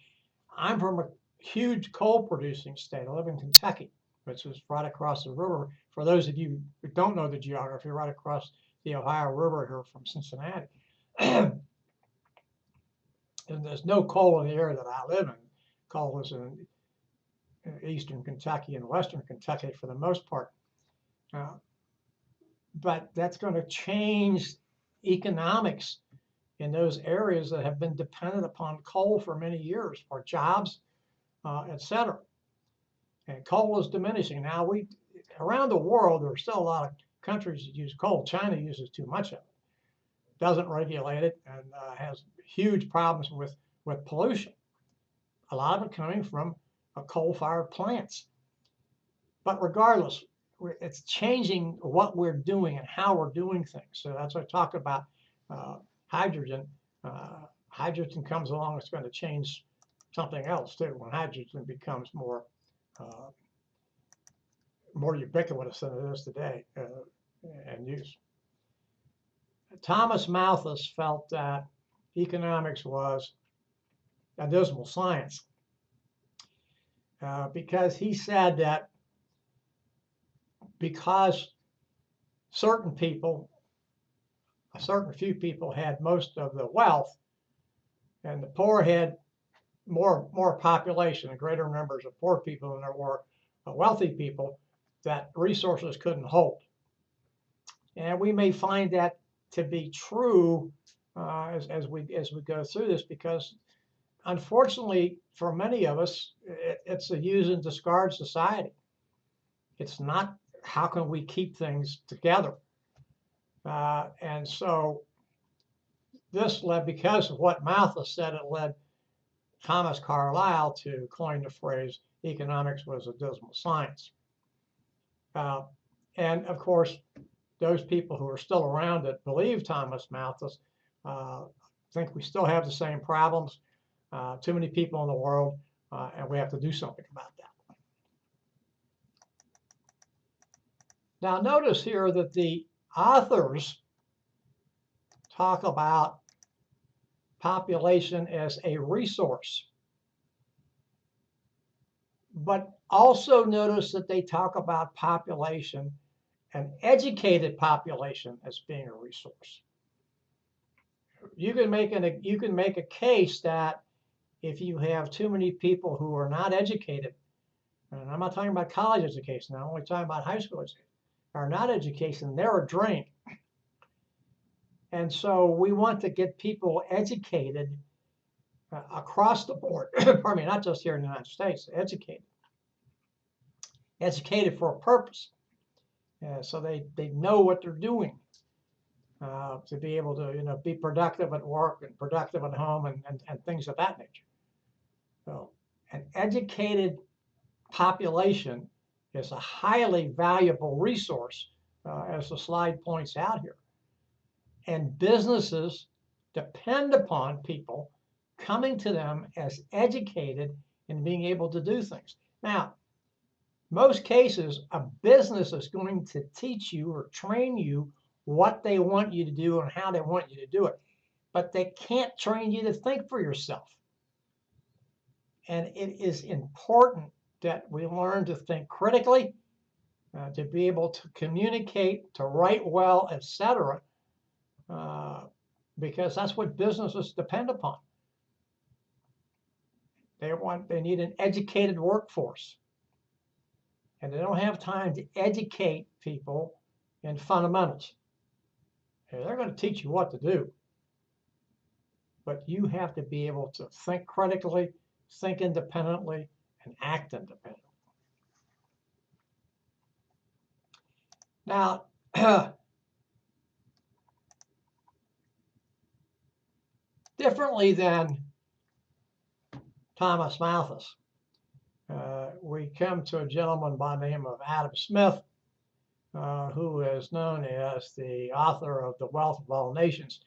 I'm from a huge coal producing state. I live in Kentucky, which is right across the river. For those of you who don't know the geography, right across the Ohio River here from Cincinnati. and there's no coal in the area that I live in. Coal is in eastern Kentucky and western Kentucky for the most part. Uh, but that's going to change economics in those areas that have been dependent upon coal for many years for jobs, etc. And coal is diminishing. Now, around the world, there are still a lot of countries that use coal. China uses too much of it, doesn't regulate it, and has huge problems with pollution. A lot of it coming from coal-fired plants. But regardless, it's changing what we're doing and how we're doing things. So that's what I talk about hydrogen. Hydrogen comes along, it's going to change something else too. When hydrogen becomes more ubiquitous than it is today and use. Thomas Malthus felt that economics was a dismal science because he said that because certain people, a certain few people had most of the wealth and the poor had more population and greater numbers of poor people than there were wealthy people, that resources couldn't hold. And we may find that to be true as we go through this, because unfortunately for many of us, it's a use and discard society. It's not how can we keep things together. And so this led, because of what Malthus said, it led Thomas Carlyle to coin the phrase, economics was a dismal science. And of course, those people who are still around that believe Thomas Malthus think we still have the same problems, too many people in the world, and we have to do something about that. Now notice here that the authors talk about population as a resource, but also notice that they talk about population, an educated population, as being a resource. You can make a case that if you have too many people who are not educated, and I'm not talking about college education, I'm only talking about high school education, are not educated, they're a drain. And so we want to get people educated across the board. Pardon me, not just here in the United States, educated for a purpose. So they know what they're doing to be able to be productive at work and productive at home and things of that nature. So an educated population is a highly valuable resource, as the slide points out here. And businesses depend upon people coming to them as educated and being able to do things. Now, most cases, a business is going to teach you or train you what they want you to do and how they want you to do it. But they can't train you to think for yourself. And it is important that we learn to think critically, to be able to communicate, to write well, etc., because that's what businesses depend upon. They need an educated workforce. And they don't have time to educate people in fundamentals. They're going to teach you what to do. But you have to be able to think critically, think independently, and act independently. Now, differently than Thomas Malthus, we come to a gentleman by the name of Adam Smith, who is known as the author of The Wealth of All Nations.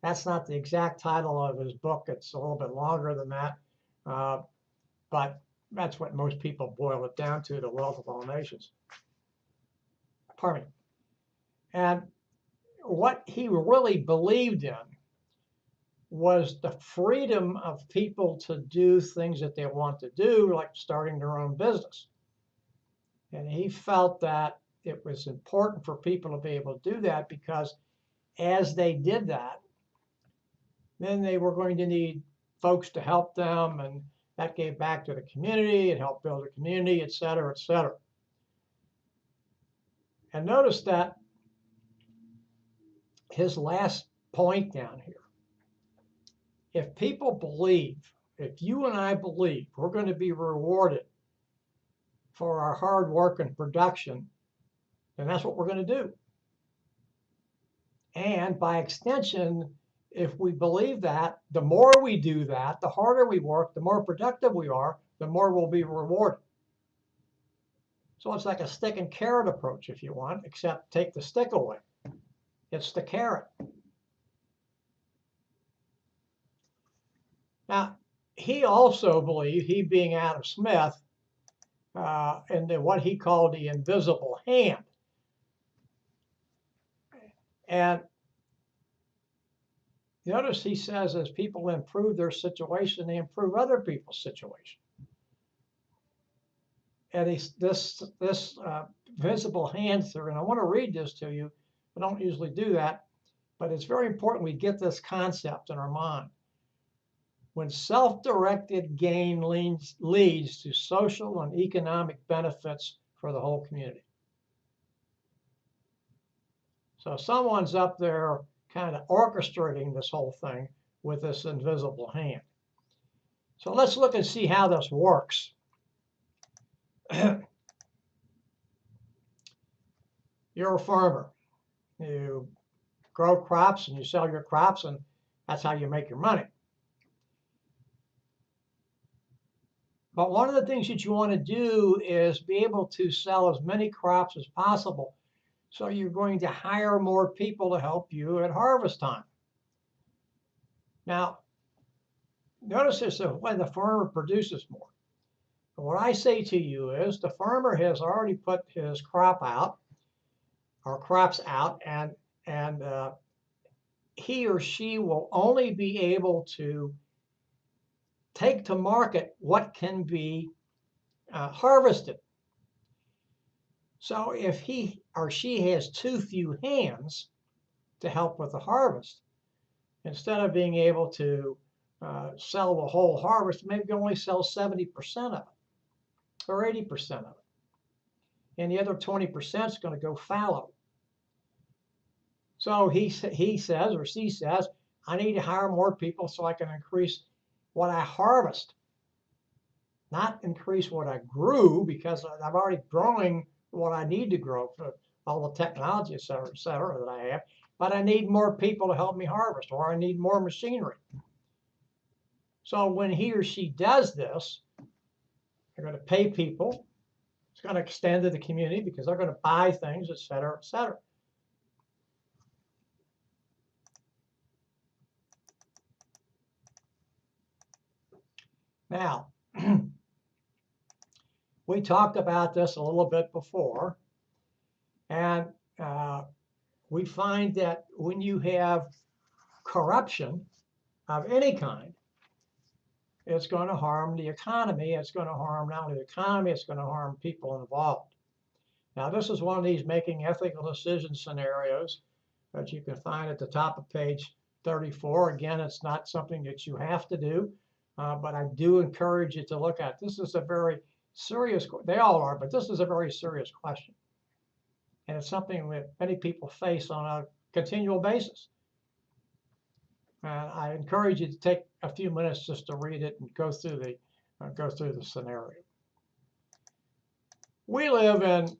That's not the exact title of his book. It's a little bit longer than that, but that's what most people boil it down to, The Wealth of All Nations. Pardon me. And what he really believed in was the freedom of people to do things that they want to do, like starting their own business. And he felt that it was important for people to be able to do that, because as they did that, then they were going to need folks to help them, and that gave back to the community. It helped build a community, et cetera, et cetera. And notice that his last point down here, if people believe, if you and I believe we're going to be rewarded for our hard work and production, then that's what we're going to do. And by extension, if we believe that, the more we do that, the harder we work, the more productive we are, the more we'll be rewarded. So it's like a stick and carrot approach, if you want, except take the stick away. It's the carrot. Now, he also believed, he being Adam Smith, in what he called the invisible hand. And notice he says as people improve their situation, they improve other people's situation. And this visible hand theory, and I want to read this to you. I don't usually do that, but it's very important we get this concept in our mind. When self-directed gain leads to social and economic benefits for the whole community. So someone's up there kind of orchestrating this whole thing with this invisible hand. So let's look and see how this works. You're a farmer. You grow crops and you sell your crops, and that's how you make your money. But one of the things that you want to do is be able to sell as many crops as possible. So you're going to hire more people to help you at harvest time. Now, notice this when the farmer produces more. But what I say to you is the farmer has already put his crop out, or crops out, and he or she will only be able to take to market what can be harvested. So if he or she has too few hands to help with the harvest, instead of being able to sell the whole harvest, maybe only sell 70% of it or 80% of it. And the other 20% is going to go fallow. So he says, or she says, I need to hire more people so I can increase what I harvest, not increase what I grew, because I'm already growing what I need to grow for all the technology, et cetera, that I have. But I need more people to help me harvest, or I need more machinery. So when he or she does this, they're going to pay people. It's going to extend to the community because they're going to buy things, et cetera, et cetera. Now, we talked about this a little bit before, and we find that when you have corruption of any kind, it's going to harm the economy. It's going to harm not only the economy, it's going to harm people involved. Now, this is one of these making ethical decisions scenarios that you can find at the top of page 34. Again, it's not something that you have to do, but I do encourage you to look at. This is a very serious, they all are, but this is a very serious question. And it's something that many people face on a continual basis. And I encourage you to take a few minutes just to read it and go through the scenario. We live in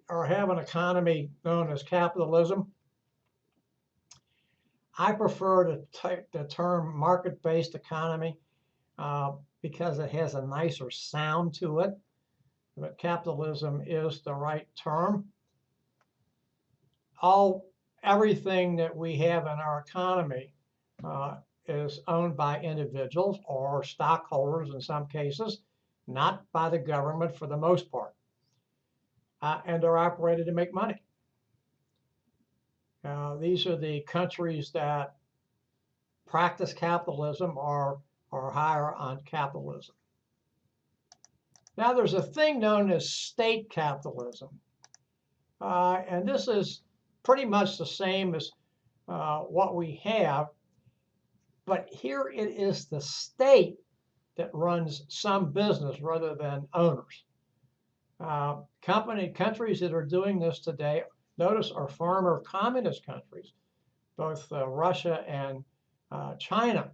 or have an economy known as capitalism. I prefer to take the term market-based economy because it has a nicer sound to it. But capitalism is the right term. Everything that we have in our economy is owned by individuals or stockholders in some cases, not by the government for the most part. And they're operated to make money. These are the countries that practice capitalism or higher on capitalism. Now, there's a thing known as state capitalism. And this is pretty much the same as what we have, But here it is the state that runs some business rather than owners. Countries that are doing this today, notice, are former communist countries, both Russia and China,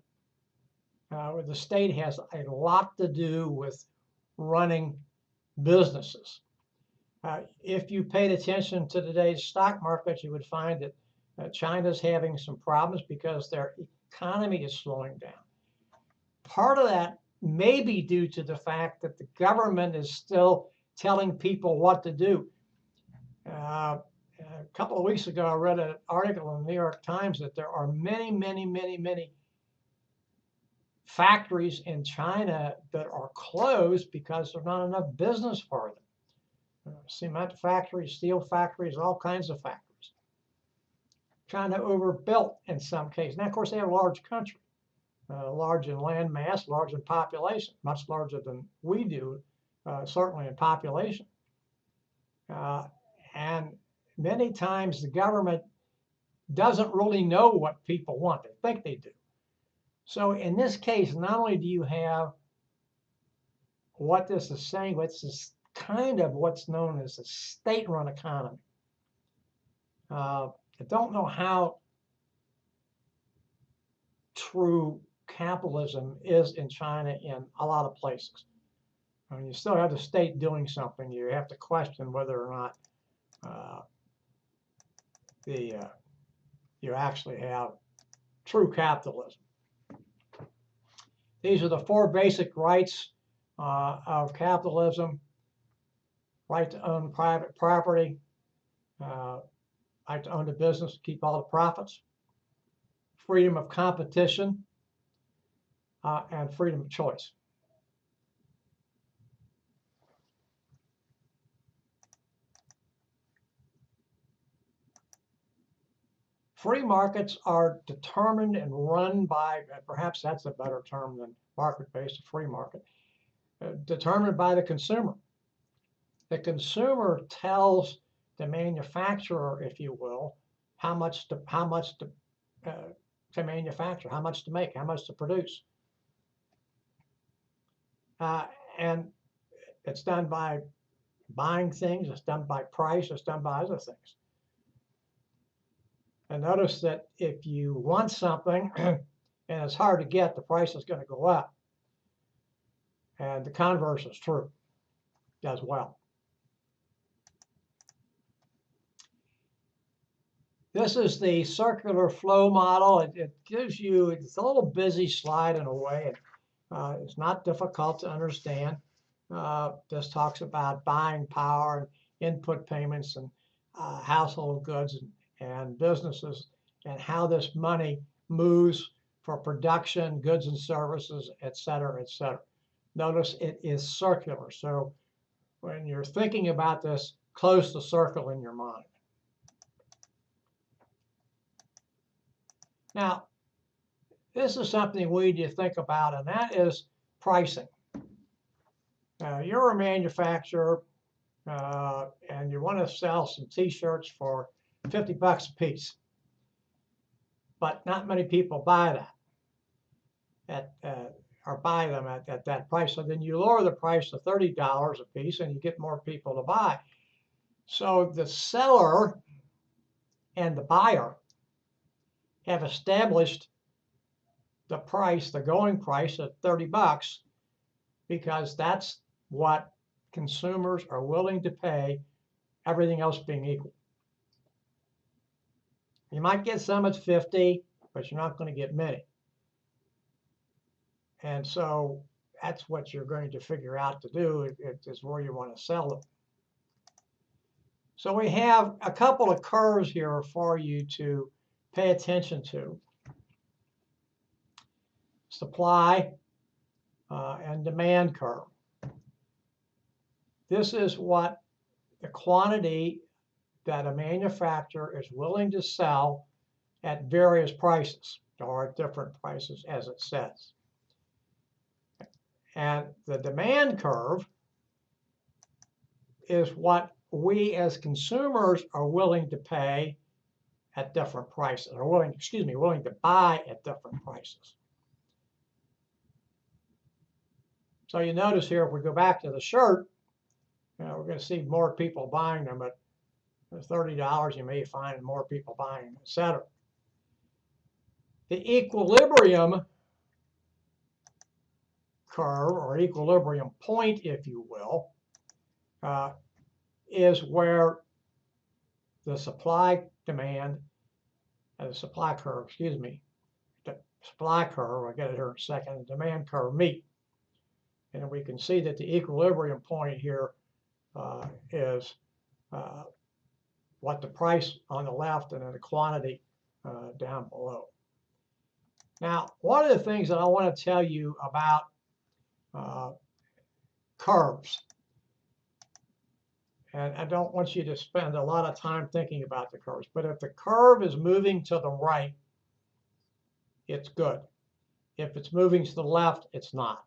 where the state has a lot to do with running businesses. If you paid attention to today's stock market, you would find that China's having some problems because their economy is slowing down. Part of that may be due to the fact that the government is still telling people what to do. A couple of weeks ago, I read an article in the New York Times that there are many factories in China that are closed because there's not enough business for them. Cement factories, steel factories, all kinds of factories. China overbuilt in some cases. Now, of course, they have a large country, large in land mass, large in population, much larger than we do, certainly in population. And many times the government doesn't really know what people want. They think they do. So in this case, not only do you have what this is saying, but it's kind of what's known as a state-run economy. I don't know how true capitalism is in China in a lot of places. I mean, you still have the state doing something. You have to question whether or not you actually have true capitalism. These are the 4 basic rights of capitalism: right to own private property, right to own the business, keep all the profits, freedom of competition, and freedom of choice. Free markets are determined and run by, perhaps that's a better term than market-based, free market, determined by the consumer. The consumer tells the manufacturer, if you will, how much to manufacture, how much to make, how much to produce. And it's done by buying things, it's done by price, it's done by other things. And notice that if you want something and it's hard to get, the price is going to go up. And the converse is true as well. This is the circular flow model. It gives you, it's a little busy slide in a way. It's not difficult to understand. This talks about buying power and input payments and household goods and businesses, and how this money moves for production, goods and services, et cetera, et cetera. Notice it is circular. So when you're thinking about this, close the circle in your mind. Now, this is something we need to think about, and that is pricing. You're a manufacturer and you want to sell some t-shirts for $50 a piece, but not many people buy that or buy them at that price. So then you lower the price to $30 a piece and you get more people to buy. So the seller and the buyer have established the price, the going price at $30, because that's what consumers are willing to pay, everything else being equal. You might get some at 50, but you're not going to get many. And so that's what you're going to figure out to do, is where you want to sell them. So we have a couple of curves here for you to pay attention to. Supply and demand curve. This is what the quantity that a manufacturer is willing to sell at various prices, or at different prices, as it says. And the demand curve is what we as consumers are willing to pay at different prices, or willing to buy at different prices. So you notice here, if we go back to the shirt, we're going to see more people buying them at $30. You may find more people buying them, etc. The equilibrium curve, or equilibrium point, if you will, is where the supply demand, the supply curve, excuse me, the supply curve, I'll get it here in a second, the demand curve meet. And we can see that the equilibrium point here is what the price on the left and then the quantity down below. Now, one of the things that I want to tell you about curves, and I don't want you to spend a lot of time thinking about the curves, but if the curve is moving to the right, it's good. If it's moving to the left, it's not.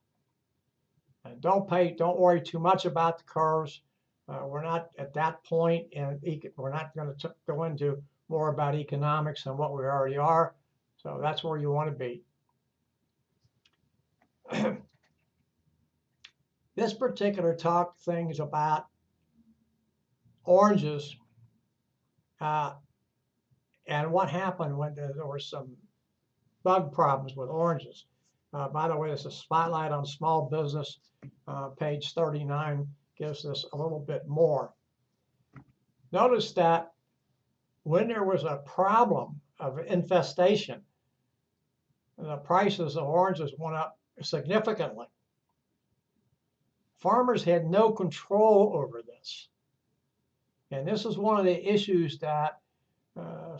And don't worry too much about the curves. We're not at that point, and we're not going to go into more about economics than what we already are. So that's where you want to be. This particular talk thing is about oranges and what happened when there were some bug problems with oranges. By the way, this is a spotlight on small business. Page 39 gives us a little bit more. Notice that when there was a problem of infestation, the prices of oranges went up significantly. Farmers had no control over this. And this is one of the issues that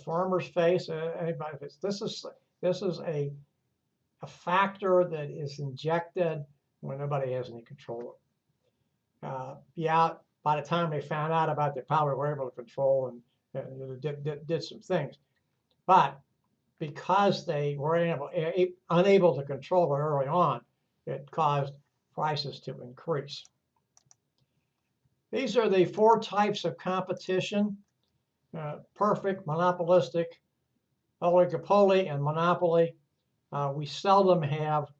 farmers face. This is a factor that is injected when nobody has any control of it. Yeah, by the time they found out about it, they probably were able to control and did some things. But because they were unable to control it early on, it caused prices to increase. These are the 4 types of competition: perfect, monopolistic, oligopoly, and monopoly. We seldom have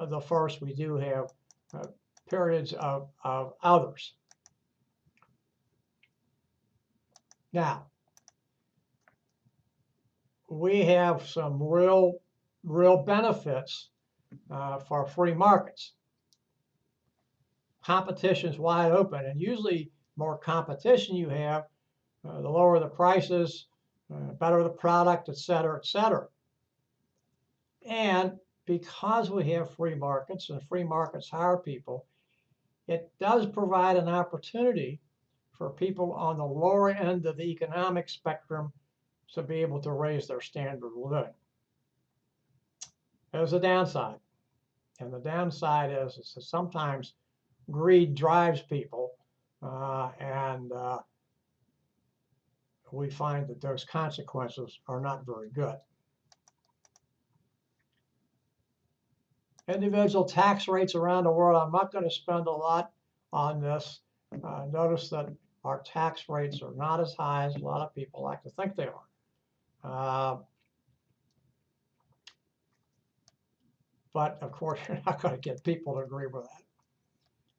the first. We do have periods of others. Now, we have some real benefits for free markets. Competition is wide open, and usually more competition you have, the lower the prices, better the product, et cetera, et cetera. And because we have free markets and free markets hire people, it does provide an opportunity for people on the lower end of the economic spectrum to be able to raise their standard of living. There's a downside, and the downside is that sometimes greed drives people, and we find that those consequences are not very good. Individual tax rates around the world. I'm not going to spend a lot on this. Notice that our tax rates are not as high as a lot of people like to think they are. But of course, you're not going to get people to agree with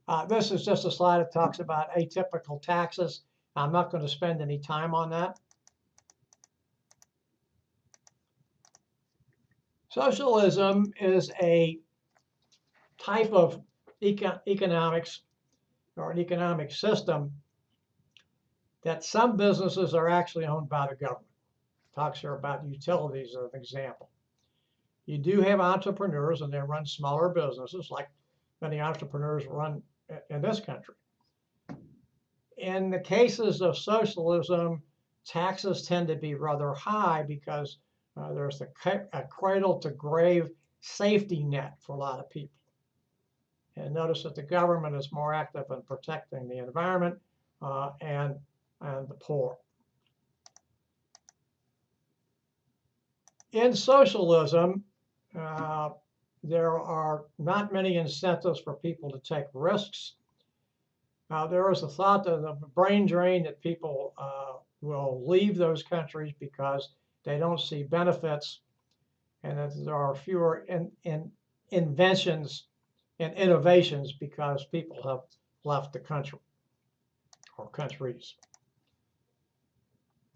that. This is just a slide that talks about atypical taxes. I'm not going to spend any time on that. Socialism is a type of economics or an economic system that some businesses are actually owned by the government. Talks here about utilities as an example. You do have entrepreneurs, and they run smaller businesses like many entrepreneurs run in this country. In the cases of socialism, taxes tend to be rather high because there's a cradle-to-grave safety net for a lot of people. And notice that the government is more active in protecting the environment and the poor. In socialism, there are not many incentives for people to take risks. There is a thought of a brain drain that people will leave those countries because they don't see benefits, and that there are fewer inventions and innovations because people have left the country or countries.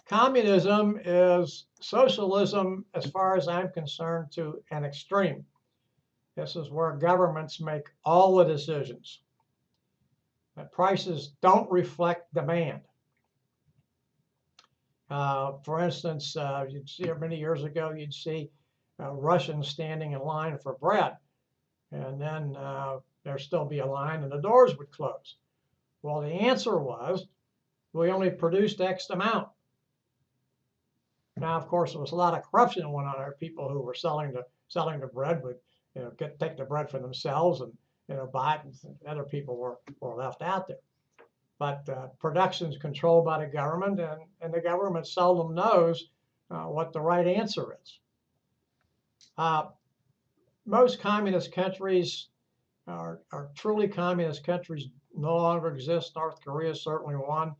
Communism is socialism, as far as I'm concerned, to an extreme. This is where governments make all the decisions. The prices don't reflect demand. For instance, you'd see many years ago, you'd see Russians standing in line for bread, and then there'd still be a line and the doors would close. Well, the answer was, we only produced X amount. Now, of course, there was a lot of corruption that went on there. People who were selling the bread would, take the bread for themselves and, buy it, and other people were left out there. But production is controlled by the government, and the government seldom knows what the right answer is. Most communist countries are truly communist countries no longer exist. North Korea is certainly one.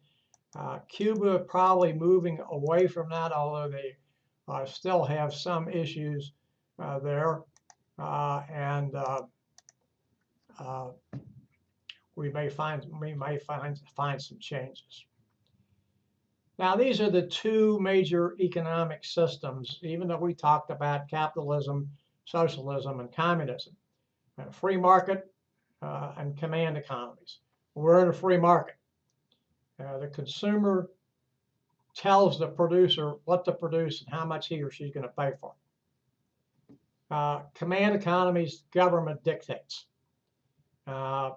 Cuba probably moving away from that, although they still have some issues there, and we may find some changes. Now, these are the two major economic systems, even though we talked about capitalism, socialism, and communism. Free market and command economies. We're in a free market. The consumer tells the producer what to produce and how much he or she's going to pay for it. Command economies, government dictates. So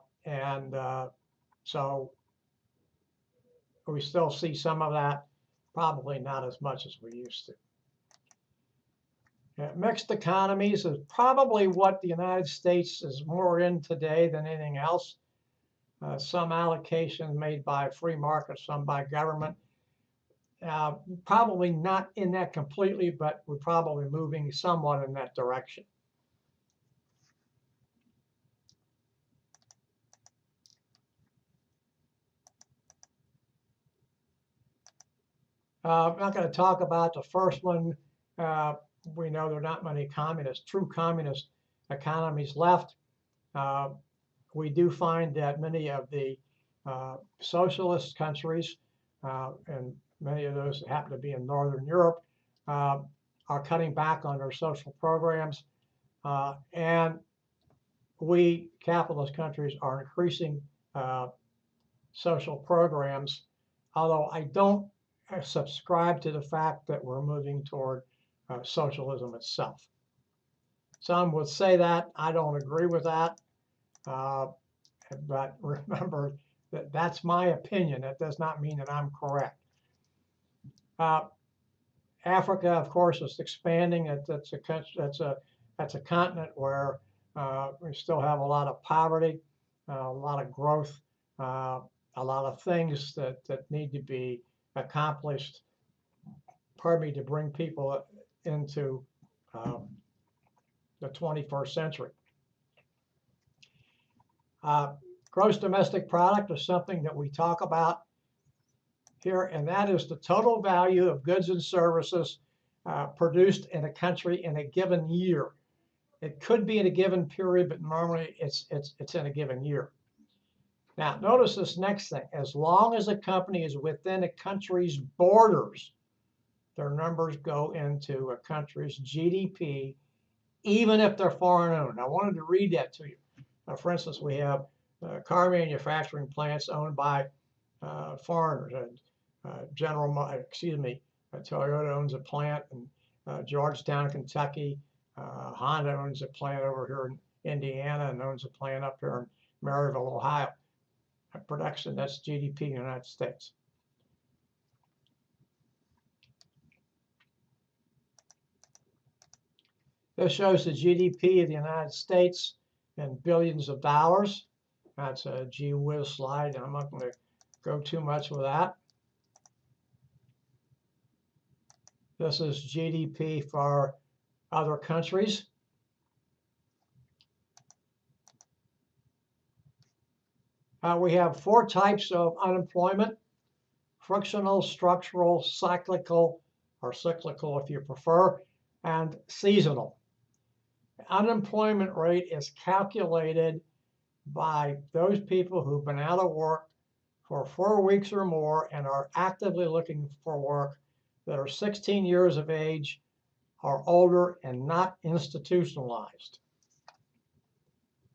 we still see some of that, probably not as much as we used to. Mixed economies is probably what the United States is more in today than anything else. Some allocations made by free market, some by government. Probably not in that completely, but we're probably moving somewhat in that direction. I'm not going to talk about the first one. We know there are not many true communist economies left. We do find that many of the socialist countries, and many of those that happen to be in Northern Europe, are cutting back on their social programs. And we, capitalist countries, are increasing social programs, although I don't subscribe to the fact that we're moving toward socialism itself. Some would say that. I don't agree with that. But remember that that's my opinion. That does not mean that I'm correct. Africa, of course, is expanding. That's a continent where we still have a lot of poverty, a lot of growth, a lot of things that need to be accomplished, to bring people into the 21st century. Gross domestic product is something that we talk about here, and that is the total value of goods and services produced in a country in a given year. It could be in a given period, but normally it's in a given year. Now, notice this next thing. As long as a company is within a country's borders, their numbers go into a country's GDP, even if they're foreign owned. I wanted to read that to you. For instance, we have car manufacturing plants owned by foreigners. Toyota owns a plant in Georgetown, Kentucky. Honda owns a plant over here in Indiana and owns a plant up here in Maryville, Ohio. Production, that's GDP in the United States. This shows the GDP of the United States in billions of dollars. That's a gee whiz slide, and I'm not going to go too much with that. This is GDP for other countries. We have 4 types of unemployment: frictional, structural, cyclical, or cyclical if you prefer, and seasonal. The unemployment rate is calculated by those people who've been out of work for 4 weeks or more and are actively looking for work, that are 16 years of age or older and not institutionalized.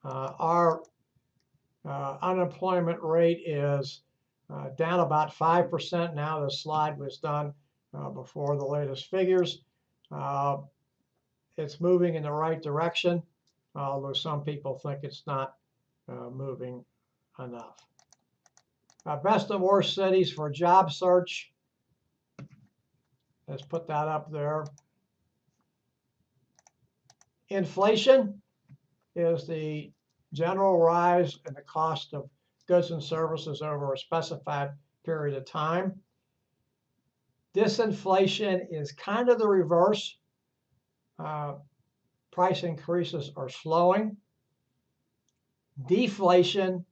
Our unemployment rate is down about 5% now. The slide was done before the latest figures. It's moving in the right direction, although some people think it's not moving enough. Best and worst cities for job search. Let's put that up there. Inflation is the general rise in the cost of goods and services over a specified period of time. Disinflation is kind of the reverse. Price increases are slowing. Deflation,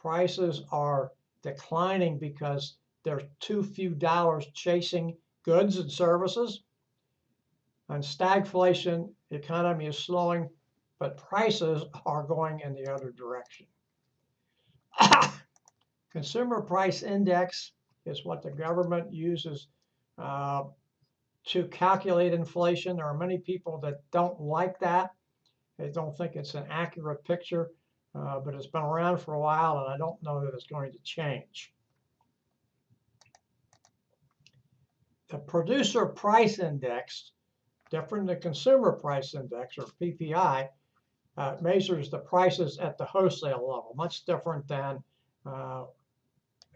prices are declining because there's too few dollars chasing goods and services. And stagflation, the economy is slowing, but prices are going in the other direction. Consumer price index is what the government uses to calculate inflation. There are many people that don't like that. They don't think it's an accurate picture, but it's been around for a while, and I don't know that it's going to change. The producer price index, different than the consumer price index, or PPI, measures the prices at the wholesale level, much different than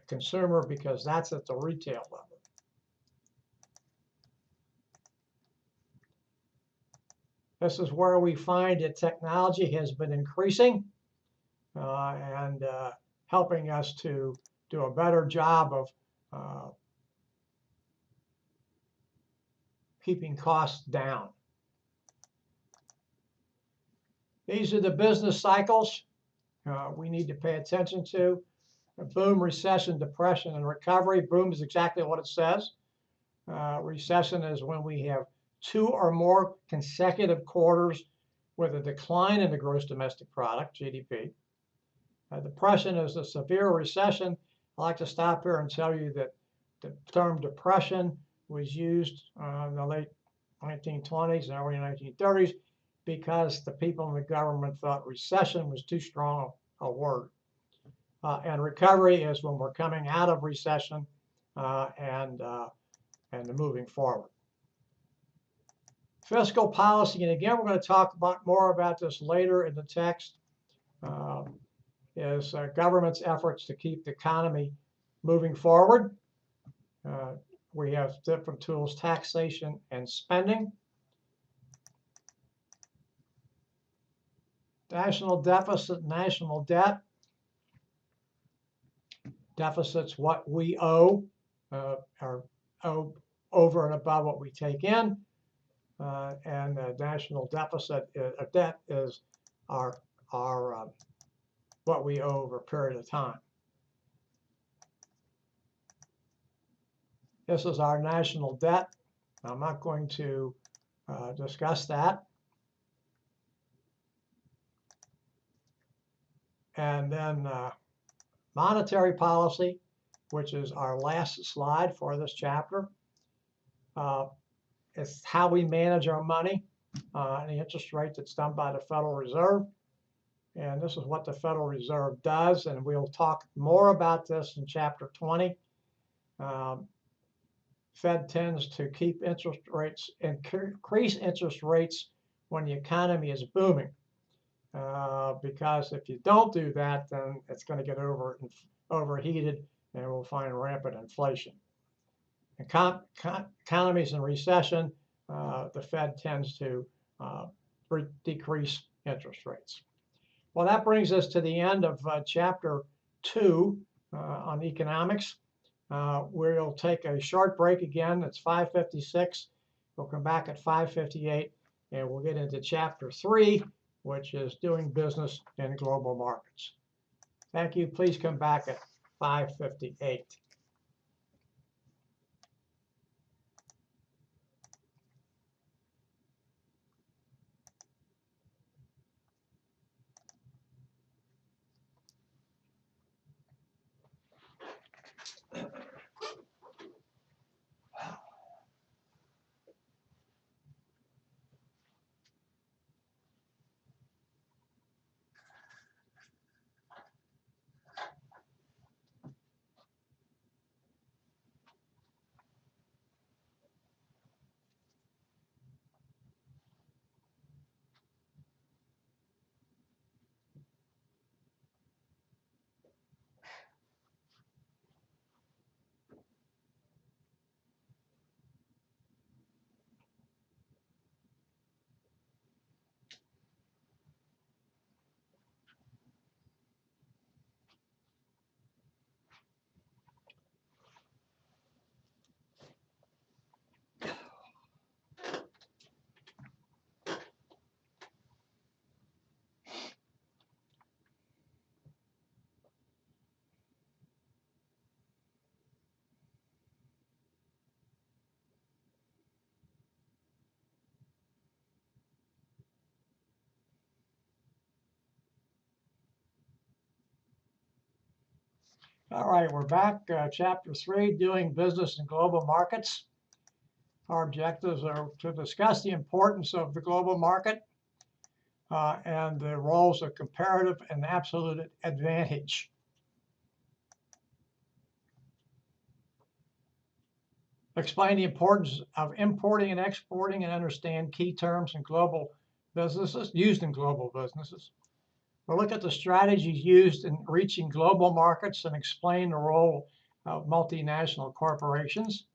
consumer, because that's at the retail level. This is where we find that technology has been increasing and helping us to do a better job of keeping costs down. These are the business cycles we need to pay attention to. Boom, recession, depression, and recovery. Boom is exactly what it says. Recession is when we have 2 or more consecutive quarters with a decline in the gross domestic product, GDP. Depression is a severe recession. I like to stop here and tell you that the term depression was used in the late 1920s and early 1930s because the people in the government thought recession was too strong a word. And recovery is when we're coming out of recession and moving forward. Fiscal policy, and again, we're going to talk more about this later in the text, is government's efforts to keep the economy moving forward. We have different tools, taxation and spending. National deficit, national debt. Deficit's what we owe, or owe over and above what we take in. And national deficit debt is our what we owe over a period of time. This is our national debt. I'm not going to discuss that. And then monetary policy, which is our last slide for this chapter. It's how we manage our money and the interest rate that's done by the Federal Reserve. And this is what the Federal Reserve does, and we'll talk more about this in chapter 20. Fed tends to keep interest rates, increase interest rates when the economy is booming. Because if you don't do that, then it's going to get overheated and we'll find rampant inflation. In economies in recession, the Fed tends to decrease interest rates. Well, that brings us to the end of chapter 2 on economics. We'll take a short break again. It's 5:56. We'll come back at 5:58 and we'll get into chapter 3, which is doing business in global markets. Thank you. Please come back at 5:58. All right, we're back. Chapter 3, Doing Business in Global Markets. Our objectives are to discuss the importance of the global market and the roles of comparative and absolute advantage. Explain the importance of importing and exporting and understand key terms in global businesses, used in global businesses. We'll look at the strategies used in reaching global markets and explain the role of multinational corporations.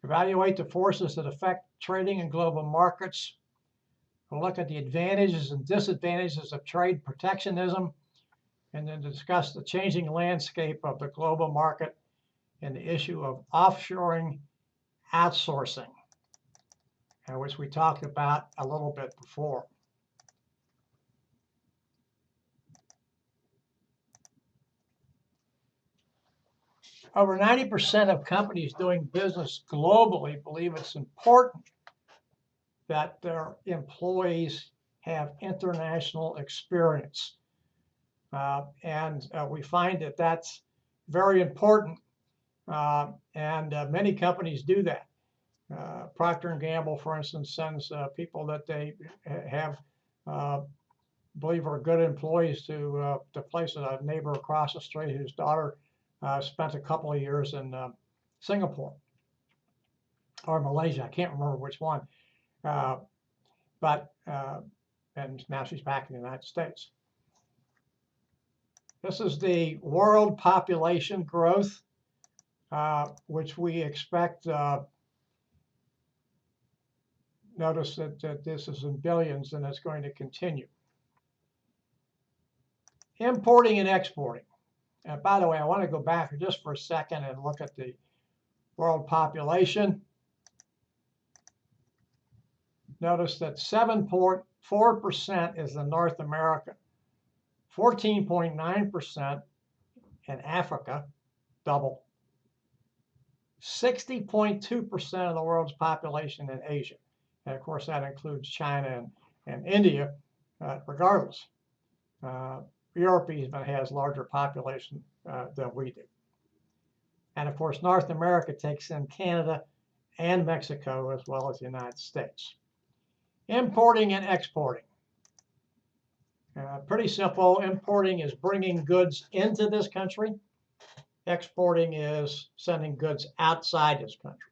Evaluate the forces that affect trading in global markets. We'll look at the advantages and disadvantages of trade protectionism, and then discuss the changing landscape of the global market and the issue of offshoring outsourcing, which we talked about a little bit before. Over 90% of companies doing business globally believe it's important that their employees have international experience. We find that that's very important, and many companies do that. Procter & Gamble, for instance, sends people that they have believe are good employees to place a neighbor across the street whose daughter spent a couple of years in Singapore or Malaysia. I can't remember which one, and now she's back in the United States. This is the world population growth, which we expect. Notice that this is in billions and it's going to continue. Importing and exporting. And by the way, I want to go back just for a second and look at the world population. Notice that 7.4% is in North America, 14.9% in Africa, double, 60.2% of the world's population in Asia. And of course, that includes China and India, regardless. Europe even has larger population than we do. And of course, North America takes in Canada and Mexico as well as the United States. Importing and exporting. Pretty simple. Importing is bringing goods into this country. Exporting is sending goods outside this country.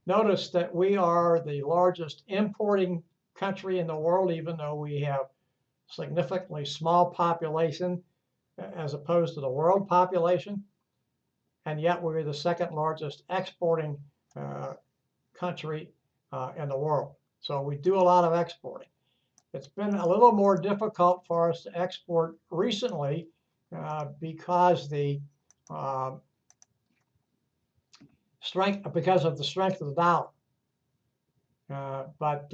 Notice that we are the largest importing country in the world, even though we have significantly small population as opposed to the world population. And yet we're the second largest exporting country in the world. So we do a lot of exporting. It's been a little more difficult for us to export recently because the strength of the strength of the dollar. But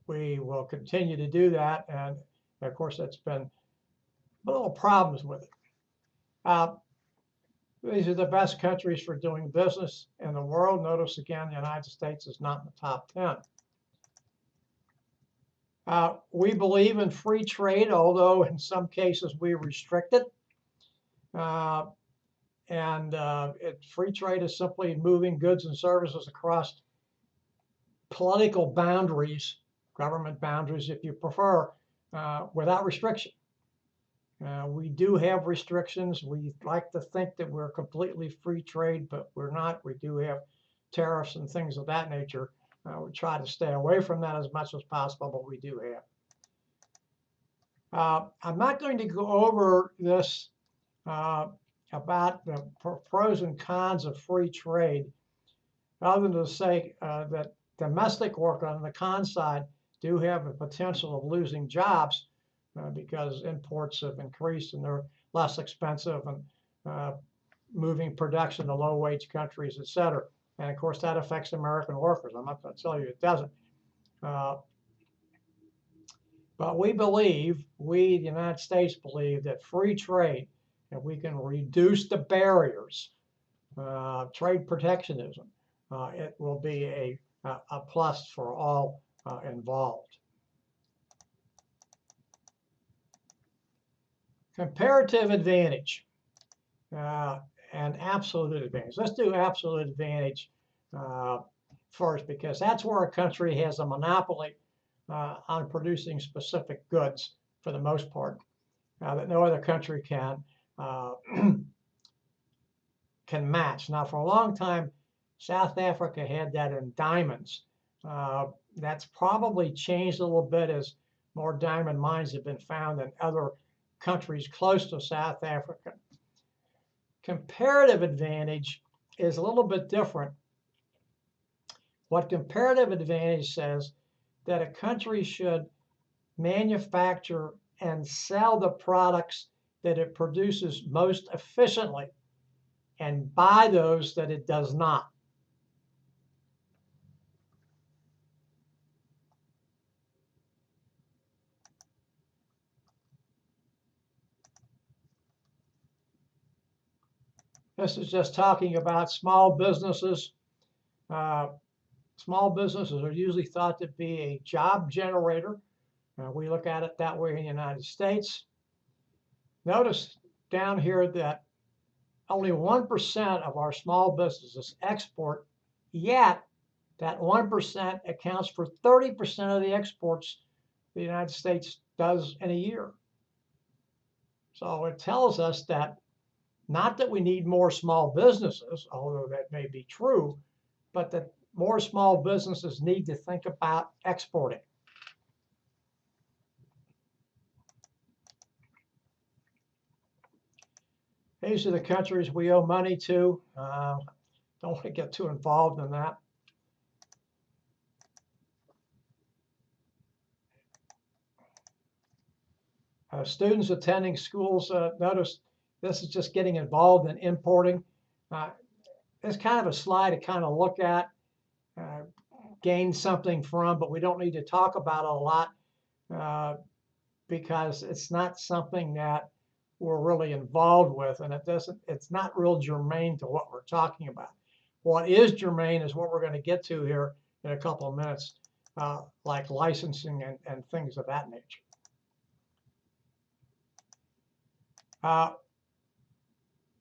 we will continue to do that, and of course that's been little problems with it. These are the best countries for doing business in the world. Notice again, the United States is not in the top 10. We believe in free trade, although in some cases we restrict it. Free trade is simply moving goods and services across political boundaries, government boundaries if you prefer, without restriction. We do have restrictions. We like to think that we're completely free trade, but we're not. We do have tariffs and things of that nature. We try to stay away from that as much as possible, but we do have. I'm not going to go over this about the pros and cons of free trade, other than to say that domestic work on the con side do have the potential of losing jobs because imports have increased and they're less expensive and moving production to low-wage countries, et cetera. And of course, that affects American workers. I'm not going to tell you it doesn't. But we believe, the United States believe, that free trade, if we can reduce the barriers, trade protectionism, it will be a plus for all involved. Comparative advantage and absolute advantage. Let's do absolute advantage first, because that's where a country has a monopoly on producing specific goods for the most part that no other country can can match. Now, for a long time, South Africa had that in diamonds. That's probably changed a little bit as more diamond mines have been found in other countries close to South Africa. Comparative advantage is a little bit different. What comparative advantage says that a country should manufacture and sell the products that it produces most efficiently and buy those that it does not. This is just talking about small businesses. Small businesses are usually thought to be a job generator. We look at it that way in the United States. Notice down here that only 1% of our small businesses export, yet that 1% accounts for 30% of the exports the United States does in a year. So it tells us that not that we need more small businesses, although that may be true, but that more small businesses need to think about exporting. These are the countries we owe money to. Don't want to get too involved in that. Students attending schools, notice this is just getting involved in importing. It's kind of a slide to kind of look at, gain something from, but we don't need to talk about it a lot because it's not something that we're really involved with, and it's not real germane to what we're talking about. What is germane is what we're going to get to here in a couple of minutes, like licensing and things of that nature.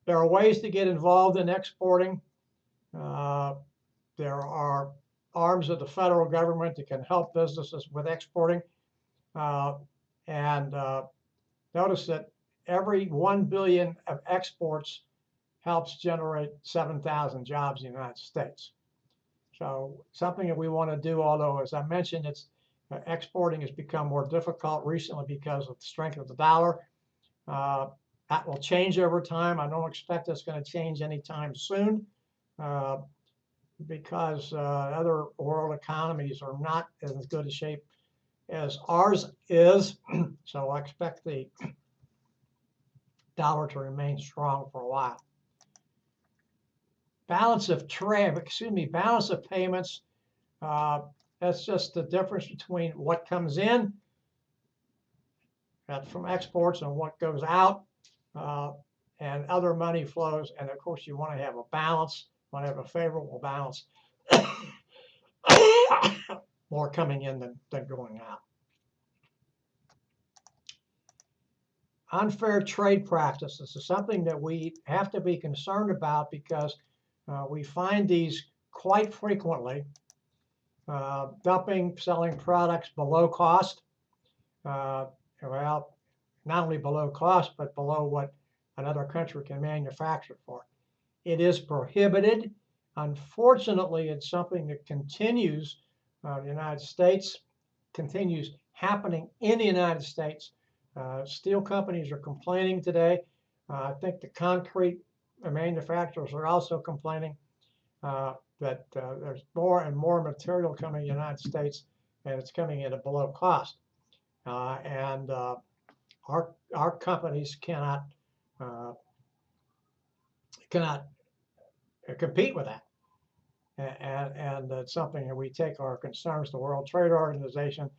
There are ways to get involved in exporting. There are arms of the federal government that can help businesses with exporting. Notice that every 1 billion of exports helps generate 7,000 jobs in the United States. So something that we want to do, although as I mentioned, exporting has become more difficult recently because of the strength of the dollar. That will change over time. I don't expect it's going to change anytime soon because other world economies are not in as good a shape as ours is. So I expect the dollar to remain strong for a while. Balance of payments. That's just the difference between what comes in from exports and what goes out. And other money flows, and of course you want to have a balance, want to have a favorable balance, more coming in than going out. Unfair trade practices is something that we have to be concerned about because we find these quite frequently. Dumping, selling products below cost. Well, not only below cost, but below what another country can manufacture for. It is prohibited. Unfortunately, it's something that continues in the United States, continues happening in the United States. Steel companies are complaining today. I think the concrete manufacturers are also complaining that there's more and more material coming to the United States, and it's coming at a below cost. Our companies cannot compete with that, and it's something that we take our concerns to the World Trade Organization.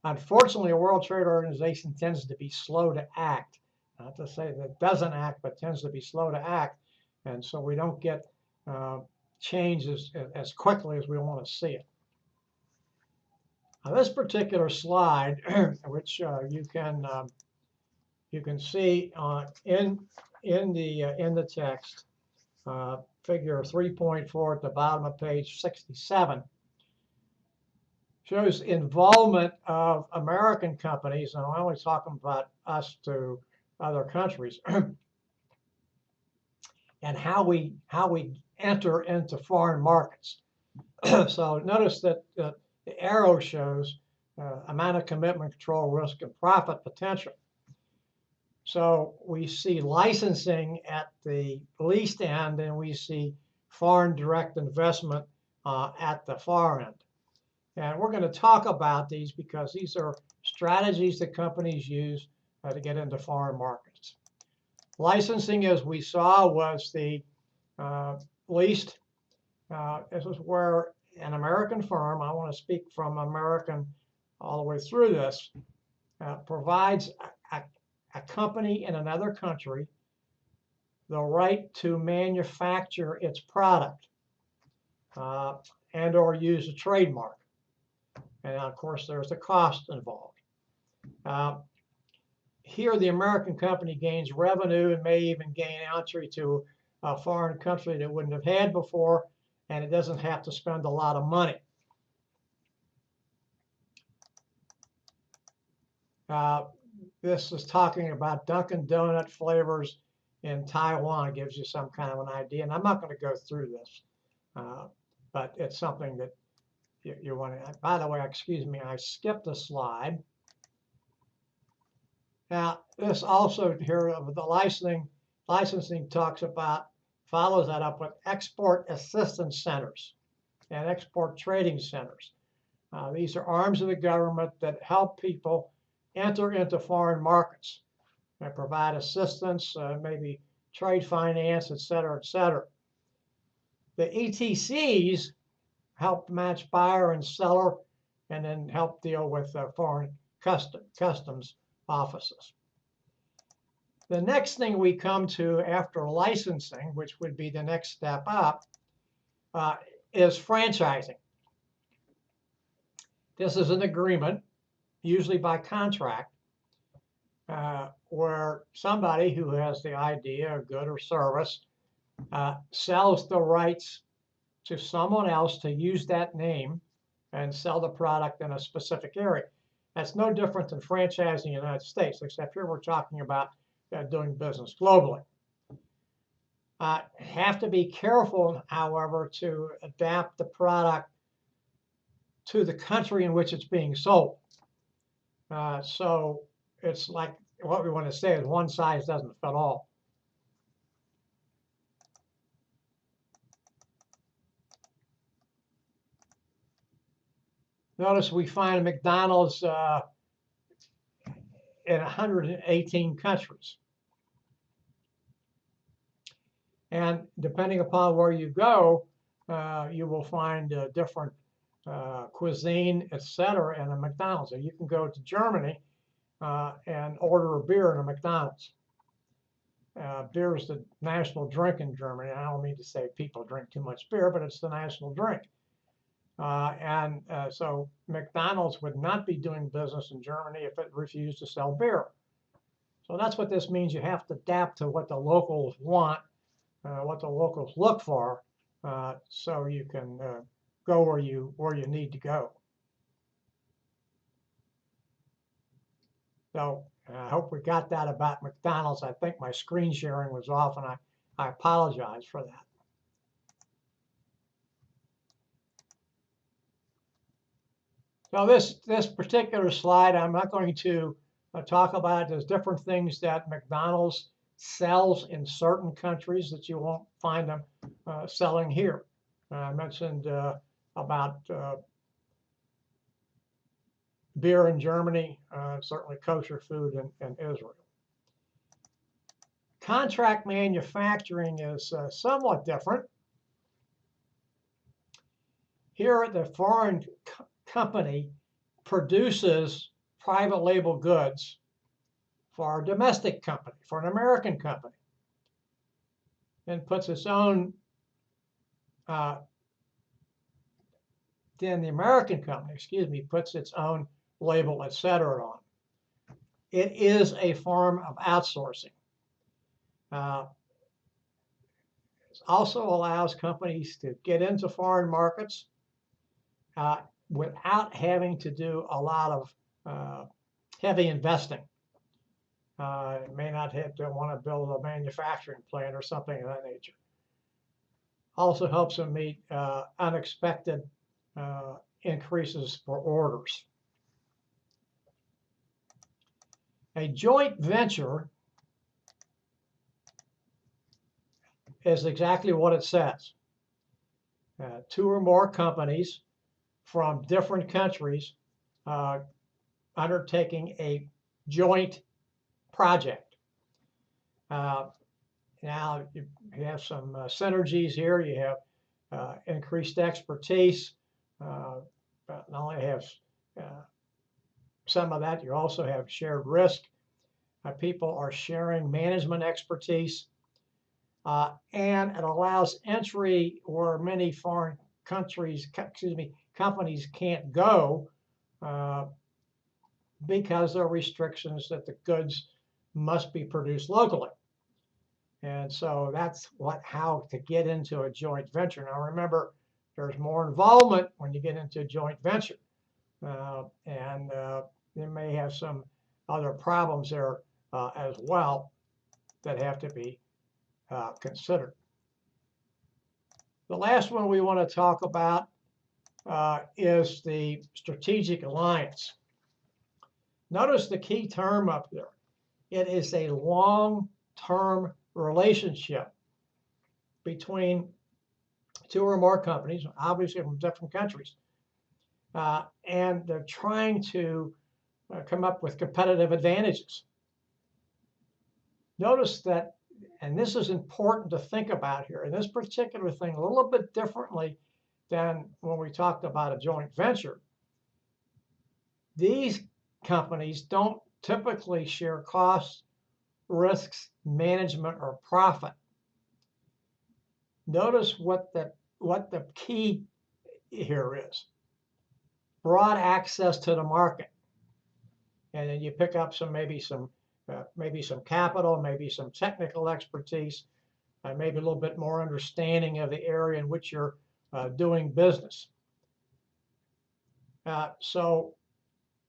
Unfortunately, the World Trade Organization tends to be slow to act. Not to say that it doesn't act, but tends to be slow to act, and so we don't get change as quickly as we want to see it. Now, this particular slide, which you can see in the text, figure 3.4 at the bottom of page 67, shows involvement of American companies, and I'm only talking about us to other countries, and how we enter into foreign markets. So notice that the arrow shows amount of commitment, control, risk, and profit potential. So we see licensing at the least end, and we see foreign direct investment at the far end. And we're going to talk about these because these are strategies that companies use to get into foreign markets. Licensing, as we saw, was the least. This is where an American firm, I want to speak from American all the way through this, provides a company in another country the right to manufacture its product and or use a trademark. And of course, there's the cost involved. Here, the American company gains revenue and may even gain entry to a foreign country that it wouldn't have had before, and it doesn't have to spend a lot of money. This is talking about Dunkin' Donut flavors in Taiwan. It gives you some kind of an idea, and I'm not going to go through this, but it's something that you want to. By the way, excuse me, I skipped a slide. Now, this also here of the licensing talks about, follows that up with export assistance centers and export trading centers. These are arms of the government that help people enter into foreign markets and provide assistance, maybe trade finance, et cetera, et cetera. The ETCs help match buyer and seller and then help deal with foreign customs offices. The next thing we come to after licensing, which would be the next step up, is franchising. This is an agreement, usually by contract, where somebody who has the idea, good or service, sells the rights to someone else to use that name and sell the product in a specific area. That's no different than franchising in the United States, except here we're talking about doing business globally. Have to be careful, however, to adapt the product to the country in which it's being sold. So it's like what we want to say is one size doesn't fit all. Notice we find McDonald's in 118 countries. And depending upon where you go, you will find different cuisine, etc., in a McDonald's. So you can go to Germany and order a beer in a McDonald's. Beer is the national drink in Germany. I don't mean to say people drink too much beer, but it's the national drink. So McDonald's would not be doing business in Germany if it refused to sell beer. So that's what this means. You have to adapt to what the locals want, what the locals look for, so you can go where you need to go. So I hope we got that about McDonald's. I think my screen sharing was off, and I apologize for that. Now this particular slide, I'm not going to talk about. There's different things that McDonald's sells in certain countries that you won't find them selling here. I mentioned about beer in Germany, certainly kosher food in Israel. Contract manufacturing is somewhat different. Here, the foreign company produces private label goods for a domestic company, for an American company, and puts its own then the American company, puts its own label, etc. on. It is a form of outsourcing. It also allows companies to get into foreign markets without having to do a lot of heavy investing. May not have to want to build a manufacturing plant or something of that nature. Also helps them meet unexpected increases for orders. A joint venture is exactly what it says. Two or more companies from different countries undertaking a joint project. Now you have some synergies here. You have increased expertise. But not only have some of that, you also have shared risk. People are sharing management expertise. And it allows entry where many foreign companies can't go because there are restrictions that the goods must be produced locally. And so that's how to get into a joint venture. Now remember, there's more involvement when you get into a joint venture. And you may have some other problems there as well that have to be considered. The last one we want to talk about is the strategic alliance. Notice the key term up there. It is a long-term relationship between two or more companies, obviously from different countries, and they're trying to come up with competitive advantages. Notice that, and this is important to think about here, and this particular thing a little bit differently than when we talked about a joint venture. These companies don't typically share costs, risks, management, or profit. Notice what the key here is. Broad access to the market. And then you pick up maybe some capital, maybe some technical expertise, maybe a little bit more understanding of the area in which you're doing business. So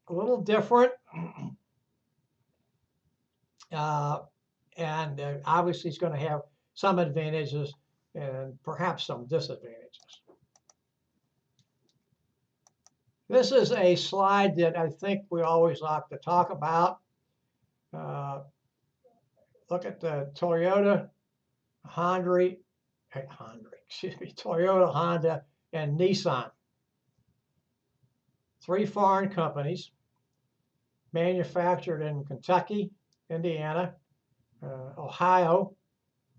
a little different, and obviously it's going to have some advantages and perhaps some disadvantages. This is a slide that I think we always like to talk about. Look at the Toyota, Honda, and Nissan. Three foreign companies manufactured in Kentucky, Indiana, Ohio,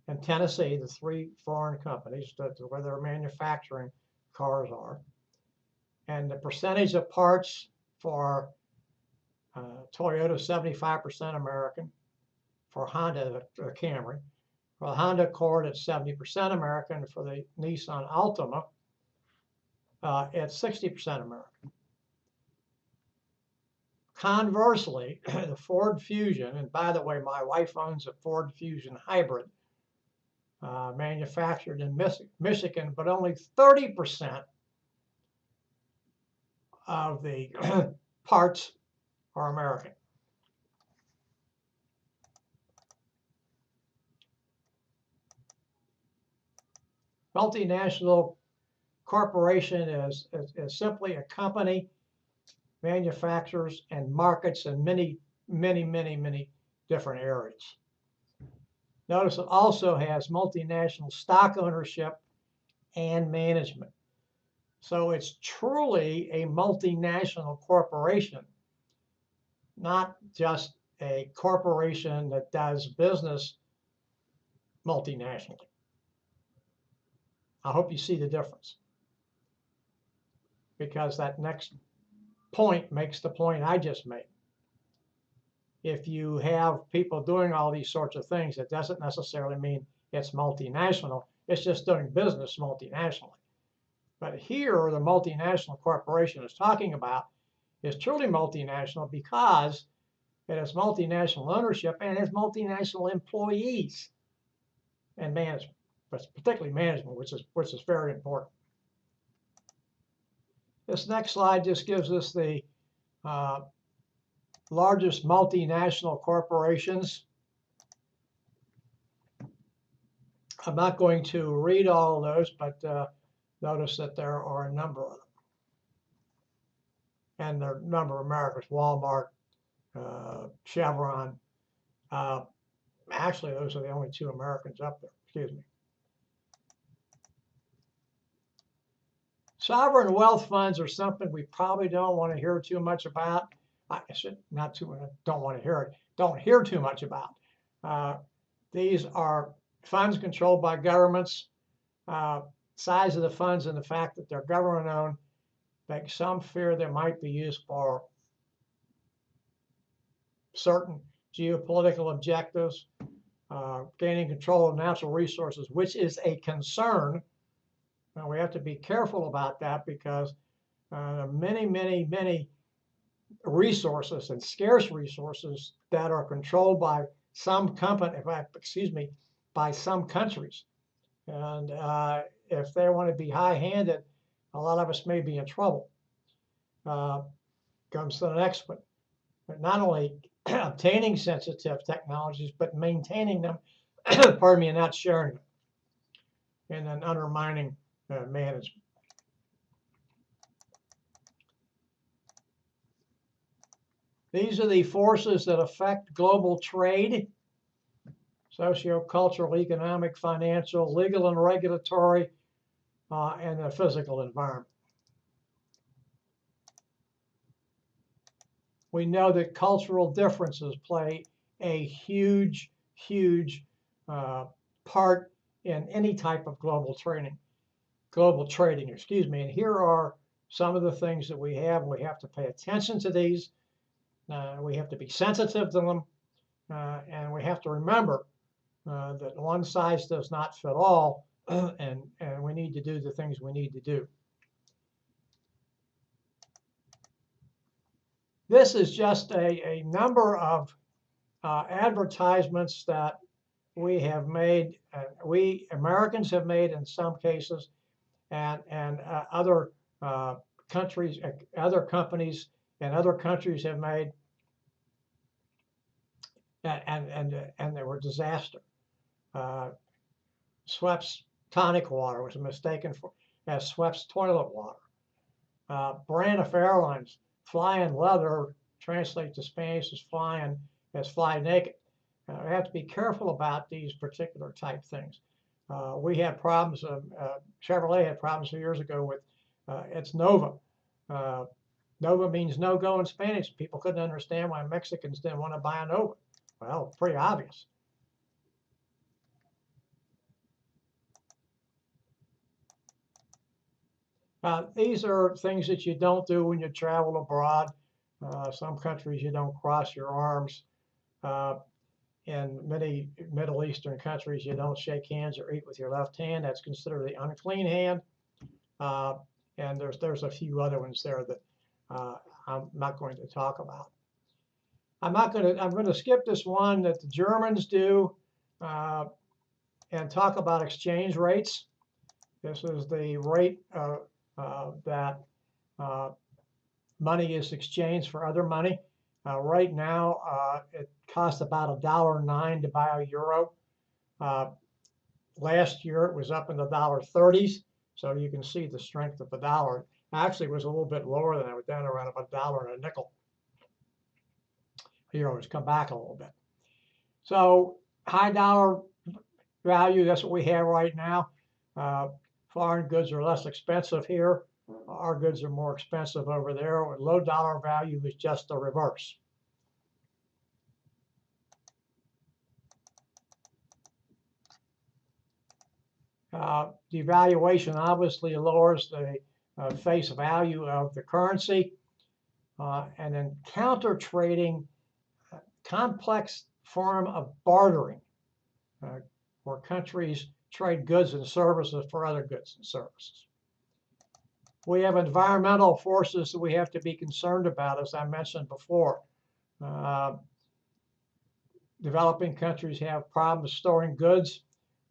and Tennessee, the three foreign companies where their manufacturing cars are. And the percentage of parts for Toyota, 75% American. For Honda, the Camry. For the Honda Accord, it's 70% American. For the Nissan Altima, it's 60% American. Conversely, the Ford Fusion, and by the way, my wife owns a Ford Fusion hybrid, manufactured in Michigan, but only 30% of the parts are American. Multinational corporation is simply a company, manufactures and markets in many different areas. Notice it also has multinational stock ownership and management. So it's truly a multinational corporation, not just a corporation that does business multinationally. I hope you see the difference, because that next point makes the point I just made. If you have people doing all these sorts of things, it doesn't necessarily mean it's multinational. It's just doing business multinationally. But here, the multinational corporation is talking about is truly multinational because it has multinational ownership and has multinational employees and management, but particularly management, which is very important. This next slide just gives us the largest multinational corporations. I'm not going to read all of those, but notice that there are a number of them. And there are a number of Americans, Walmart, Chevron. Actually, those are the only two Americans up there, excuse me. Sovereign wealth funds are something we probably don't want to hear too much about. I should not too don't want to hear it. Don't hear too much about. These are funds controlled by governments. Size of the funds and the fact that they're government-owned makes some fear they might be used for certain geopolitical objectives, gaining control of natural resources, which is a concern. Now, we have to be careful about that because many resources and scarce resources that are controlled by some company, by some countries. And if they want to be high-handed, a lot of us may be in trouble. Comes to the next one. But not only obtaining sensitive technologies, but maintaining them, pardon me, and not sharing them, and then undermining management. These are the forces that affect global trade: socio-cultural, economic, financial, legal and regulatory, and the physical environment. We know that cultural differences play a huge part in any type of global trading, and here are some of the things that we have. We have to pay attention to these. We have to be sensitive to them, and we have to remember that one size does not fit all, and we need to do the things we need to do. This is just a number of advertisements that we have made, we Americans have made in some cases, and other countries, other companies and other countries have made, and they were disaster. Schweppes tonic water was mistaken as Schweppes toilet water. Braniff Airlines, flying leather translates to Spanish as flying, as fly naked. We have to be careful about these particular type things. We had problems, Chevrolet had problems 2 years ago with its Nova. Nova means no-go in Spanish. People couldn't understand why Mexicans didn't want to buy a Nova. Well, pretty obvious. These are things that you don't do when you travel abroad. Some countries you don't cross your arms. In many Middle Eastern countries, you don't shake hands or eat with your left hand. That's considered the unclean hand. And there's a few other ones there that I'm not going to talk about. I'm going to skip this one that the Germans do and talk about exchange rates. This is the rate that money is exchanged for other money. Right now, it costs about $1.09 to buy a euro. Last year, it was up in the $1.30s, so you can see the strength of the dollar. Actually, it was a little bit lower than that. It was down around about $1.05. The euro has come back a little bit. So high dollar value, that's what we have right now. Foreign goods are less expensive here. Our goods are more expensive over there. Low dollar value is just the reverse. Devaluation obviously lowers the face value of the currency. And then counter trading, complex form of bartering, where countries trade goods and services for other goods and services. We have environmental forces that we have to be concerned about, as I mentioned before. Developing countries have problems storing goods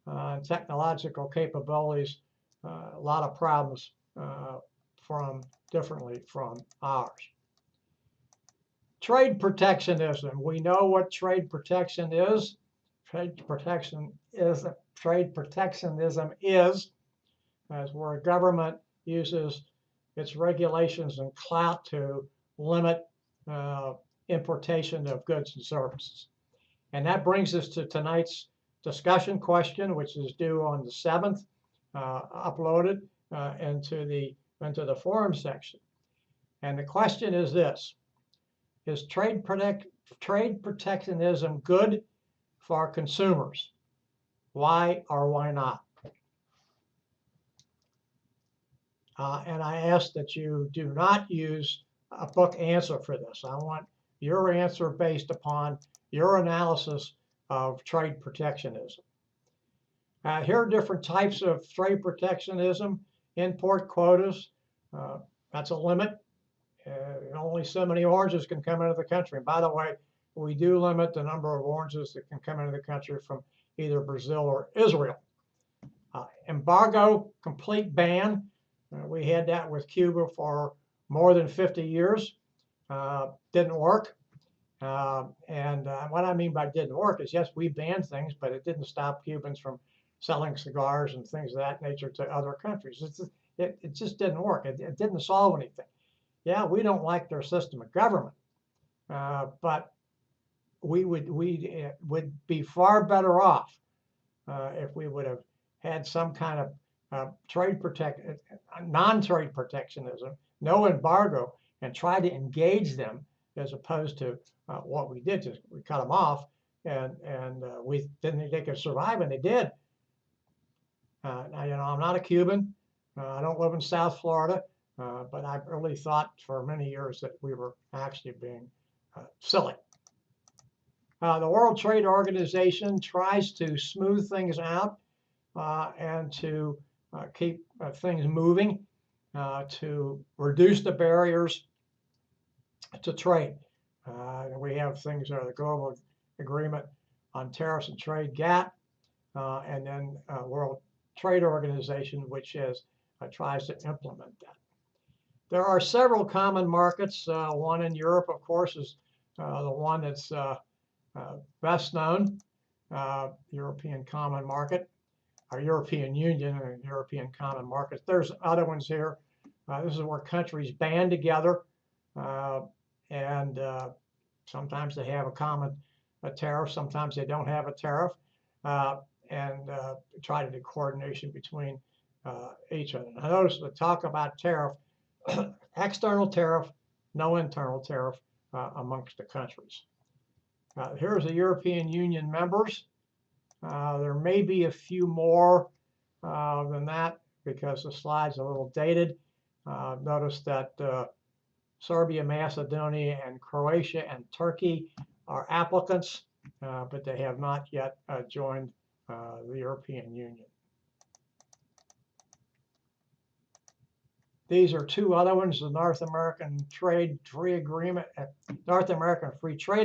and technological capabilities, a lot of problems differently from ours. Trade protectionism. We know what trade protection is. Trade protectionism is as where a government uses its regulations and clout to limit importation of goods and services. And that brings us to tonight's discussion question, which is due on the 7th, uploaded into the forum section. And the question is this: is trade protectionism good for consumers? Why or why not? And I ask that you do not use a book answer for this. I want your answer based upon your analysis of trade protectionism. Here are different types of trade protectionism. Import quotas, that's a limit. Only so many oranges can come into the country. And by the way, we do limit the number of oranges that can come into the country from either Brazil or Israel. Embargo, complete ban. We had that with Cuba for more than 50 years. Didn't work. And what I mean by didn't work is, yes, we banned things, but it didn't stop Cubans from selling cigars and things of that nature to other countries. It just didn't work. It didn't solve anything. Yeah, we don't like their system of government, but we would be far better off if we would have had some kind of non-trade protectionism, no embargo, and try to engage them, as opposed to what we did. Just we cut them off, and we didn't think they could survive, and they did. Now, I'm not a Cuban. I don't live in South Florida, but I really thought for many years that we were actually being silly. The World Trade Organization tries to smooth things out and to keep things moving, to reduce the barriers to trade. We have things that are the Global Agreement on Tariffs and Trade, GATT, and then World Trade Organization, which tries to implement that. There are several common markets. One in Europe, of course, is the one that's best known, European Common Market, or European Union and European Common Markets. There's other ones here. This is where countries band together, and sometimes they have a tariff, sometimes they don't have a tariff, and try to do coordination between each other. Now notice the talk about tariff, external tariff, no internal tariff amongst the countries. Here's the European Union members. There may be a few more than that because the slide's a little dated. Notice that Serbia, Macedonia, and Croatia and Turkey are applicants, but they have not yet joined the European Union. These are two other ones: the North American Free Trade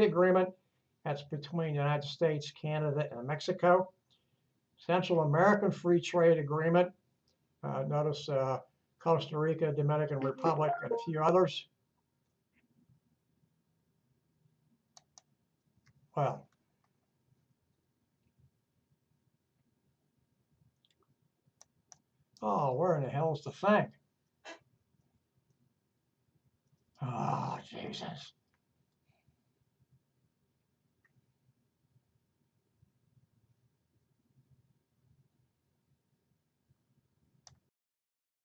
Agreement. That's between the United States, Canada, and Mexico. Central American Free Trade Agreement. Notice Costa Rica, Dominican Republic, and a few others. Well, oh, where in the hell is the thing? Oh, Jesus.